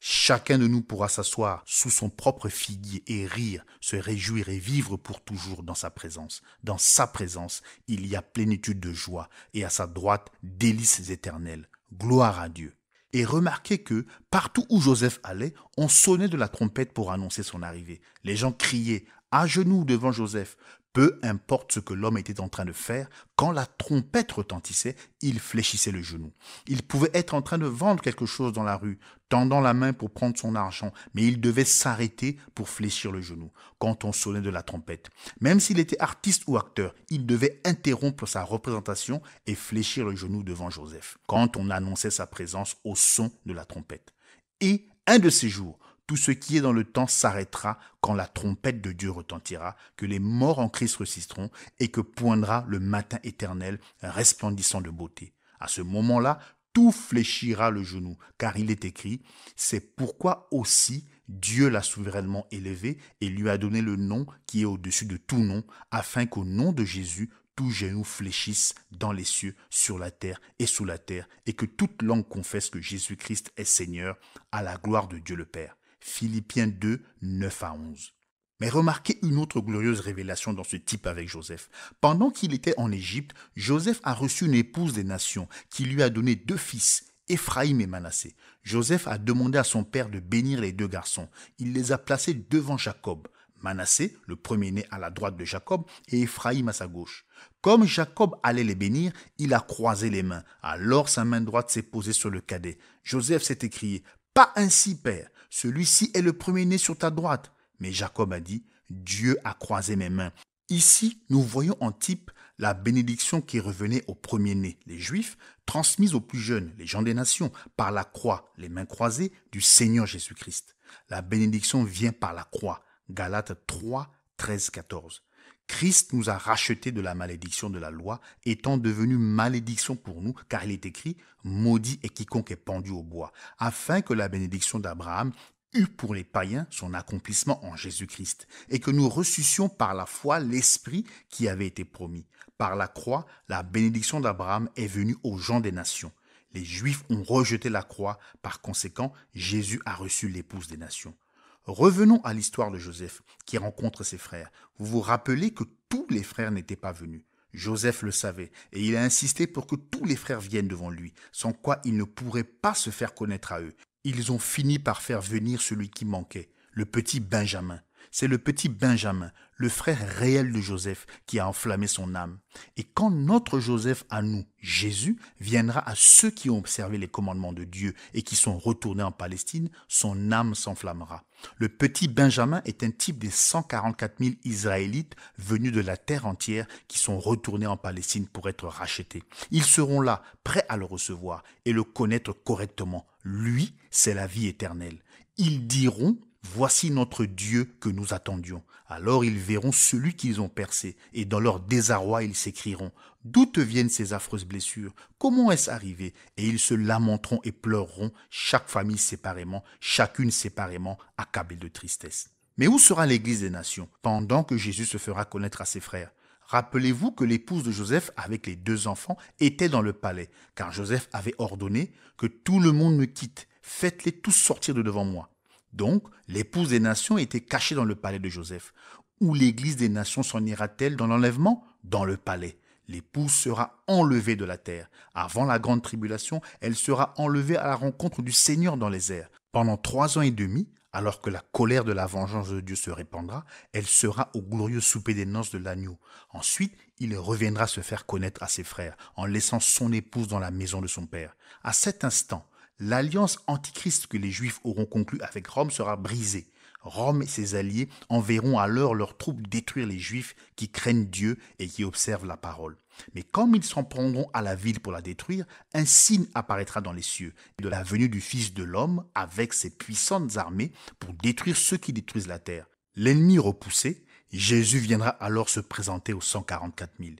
Chacun de nous pourra s'asseoir sous son propre figuier et rire, se réjouir et vivre pour toujours dans sa présence. Dans sa présence, il y a plénitude de joie et à sa droite, délices éternelles. Gloire à Dieu. Et remarquez que partout où Joseph allait, on sonnait de la trompette pour annoncer son arrivée. Les gens criaient à genoux devant Joseph. Peu importe ce que l'homme était en train de faire, quand la trompette retentissait, il fléchissait le genou. Il pouvait être en train de vendre quelque chose dans la rue, tendant la main pour prendre son argent, mais il devait s'arrêter pour fléchir le genou quand on sonnait de la trompette. Même s'il était artiste ou acteur, il devait interrompre sa représentation et fléchir le genou devant Joseph quand on annonçait sa présence au son de la trompette. Et un de ces jours, tout ce qui est dans le temps s'arrêtera quand la trompette de Dieu retentira, que les morts en Christ ressusciteront et que poindra le matin éternel resplendissant de beauté. À ce moment-là, tout fléchira le genou, car il est écrit, c'est pourquoi aussi Dieu l'a souverainement élevé et lui a donné le nom qui est au-dessus de tout nom, afin qu'au nom de Jésus, tout genou fléchisse dans les cieux, sur la terre et sous la terre, et que toute langue confesse que Jésus-Christ est Seigneur, à la gloire de Dieu le Père. Philippiens 2, 9 à 11. Mais remarquez une autre glorieuse révélation dans ce type avec Joseph. Pendant qu'il était en Égypte, Joseph a reçu une épouse des nations qui lui a donné 2 fils, Éphraïm et Manassé. Joseph a demandé à son père de bénir les 2 garçons. Il les a placés devant Jacob. Manassé, le premier-né, à la droite de Jacob, et Éphraïm à sa gauche. Comme Jacob allait les bénir, il a croisé les mains. Alors sa main droite s'est posée sur le cadet. Joseph s'est écrié, « Pas ainsi, père, celui-ci est le premier-né sur ta droite. » Mais Jacob a dit, « Dieu a croisé mes mains. » Ici, nous voyons en type la bénédiction qui revenait aux premiers-nés, les Juifs, transmise aux plus jeunes, les gens des nations, par la croix, les mains croisées du Seigneur Jésus-Christ. La bénédiction vient par la croix. Galates 3, 13, 14. Christ nous a rachetés de la malédiction de la loi, étant devenu malédiction pour nous, car il est écrit « Maudit est quiconque est pendu au bois », afin que la bénédiction d'Abraham eût pour les païens son accomplissement en Jésus-Christ, et que nous reçussions par la foi l'Esprit qui avait été promis. Par la croix, la bénédiction d'Abraham est venue aux gens des nations. Les Juifs ont rejeté la croix, par conséquent, Jésus a reçu l'épouse des nations. Revenons à l'histoire de Joseph, qui rencontre ses frères. Vous vous rappelez que tous les frères n'étaient pas venus. Joseph le savait, et il a insisté pour que tous les frères viennent devant lui, sans quoi il ne pourrait pas se faire connaître à eux. Ils ont fini par faire venir celui qui manquait, le petit Benjamin. C'est le petit Benjamin, le frère réel de Joseph, qui a enflammé son âme. Et quand notre Joseph à nous, Jésus, viendra à ceux qui ont observé les commandements de Dieu et qui sont retournés en Palestine, son âme s'enflammera. Le petit Benjamin est un type des 144 000 Israélites venus de la terre entière qui sont retournés en Palestine pour être rachetés. Ils seront là, prêts à le recevoir et le connaître correctement. Lui, c'est la vie éternelle. Ils diront: voici notre Dieu que nous attendions. Alors ils verront celui qu'ils ont percé, et dans leur désarroi ils s'écrieront: d'où te viennent ces affreuses blessures? Comment est-ce arrivé? Et ils se lamenteront et pleureront, chaque famille séparément, chacune séparément, accablée de tristesse. Mais où sera l'Église des nations pendant que Jésus se fera connaître à ses frères? Rappelez-vous que l'épouse de Joseph avec les 2 enfants était dans le palais, car Joseph avait ordonné que tout le monde me quitte, faites-les tous sortir de devant moi. Donc, l'épouse des nations était cachée dans le palais de Joseph. Où l'Église des nations s'en ira-t-elle dans l'enlèvement? Dans le palais. L'épouse sera enlevée de la terre. Avant la grande tribulation, elle sera enlevée à la rencontre du Seigneur dans les airs. Pendant 3 ans et demi, alors que la colère de la vengeance de Dieu se répandra, elle sera au glorieux souper des noces de l'agneau. Ensuite, il reviendra se faire connaître à ses frères, en laissant son épouse dans la maison de son père. À cet instant, l'alliance antichrist que les Juifs auront conclue avec Rome sera brisée. Rome et ses alliés enverront alors leurs troupes détruire les Juifs qui craignent Dieu et qui observent la parole. Mais comme ils s'en prendront à la ville pour la détruire, un signe apparaîtra dans les cieux de la venue du Fils de l'homme avec ses puissantes armées pour détruire ceux qui détruisent la terre. L'ennemi repoussé, Jésus viendra alors se présenter aux 144 000.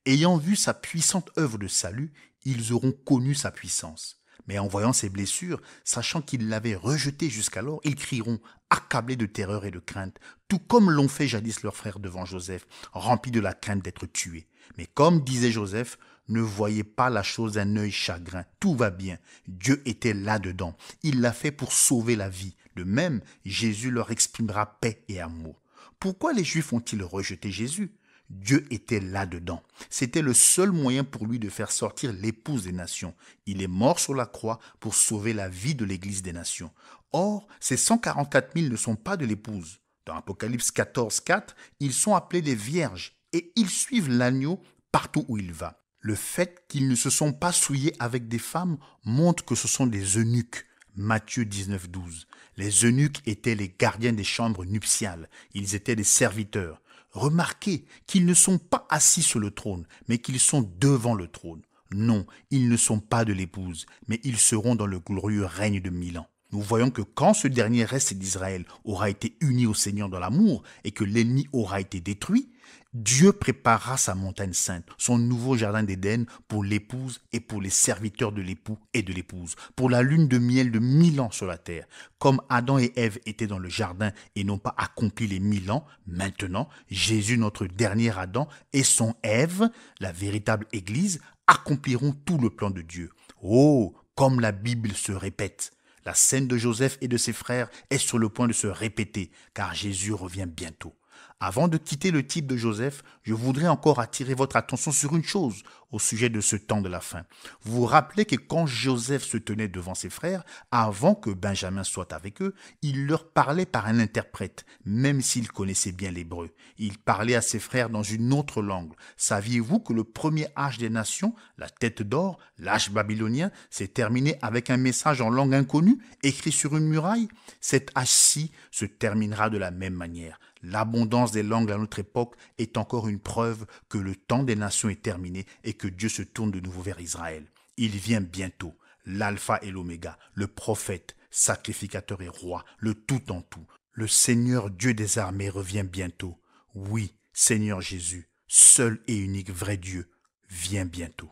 Ayant vu sa puissante œuvre de salut, ils auront connu sa puissance. Mais en voyant ses blessures, sachant qu'ils l'avaient rejeté jusqu'alors, ils crieront, accablés de terreur et de crainte, tout comme l'ont fait jadis leurs frères devant Joseph, remplis de la crainte d'être tués. Mais comme disait Joseph, ne voyez pas la chose d'un œil chagrin, tout va bien. Dieu était là-dedans, il l'a fait pour sauver la vie. De même, Jésus leur exprimera paix et amour. Pourquoi les Juifs ont-ils rejeté Jésus? Dieu était là-dedans. C'était le seul moyen pour lui de faire sortir l'épouse des nations. Il est mort sur la croix pour sauver la vie de l'Église des nations. Or, ces 144 000 ne sont pas de l'épouse. Dans Apocalypse 14, 4, ils sont appelés des vierges et ils suivent l'agneau partout où il va. Le fait qu'ils ne se sont pas souillés avec des femmes montre que ce sont des eunuques. Matthieu 19, 12. Les eunuques étaient les gardiens des chambres nuptiales. Ils étaient des serviteurs. Remarquez qu'ils ne sont pas assis sur le trône, mais qu'ils sont devant le trône. Non, ils ne sont pas de l'épouse, mais ils seront dans le glorieux règne de 1000 ans. Nous voyons que quand ce dernier reste d'Israël aura été uni au Seigneur dans l'amour et que l'ennemi aura été détruit, Dieu préparera sa montagne sainte, son nouveau jardin d'Éden pour l'épouse et pour les serviteurs de l'époux et de l'épouse, pour la lune de miel de 1000 ans sur la terre. Comme Adam et Ève étaient dans le jardin et n'ont pas accompli les 1000 ans, maintenant, Jésus, notre dernier Adam, et son Ève, la véritable Église, accompliront tout le plan de Dieu. Oh, comme la Bible se répète! La scène de Joseph et de ses frères est sur le point de se répéter, car Jésus revient bientôt. Avant de quitter le type de Joseph, je voudrais encore attirer votre attention sur une chose au sujet de ce temps de la fin. Vous vous rappelez que quand Joseph se tenait devant ses frères, avant que Benjamin soit avec eux, il leur parlait par un interprète, même s'il connaissait bien l'hébreu. Il parlait à ses frères dans une autre langue. Saviez-vous que le premier âge des nations, la tête d'or, l'âge babylonien, s'est terminé avec un message en langue inconnue, écrit sur une muraille? Cet âge-ci se terminera de la même manière. L'abondance des langues à notre époque est encore une preuve que le temps des nations est terminé et que Dieu se tourne de nouveau vers Israël. Il vient bientôt, l'alpha et l'oméga, le prophète, sacrificateur et roi, le tout en tout. Le Seigneur Dieu des armées revient bientôt. Oui, Seigneur Jésus, seul et unique vrai Dieu, viens bientôt.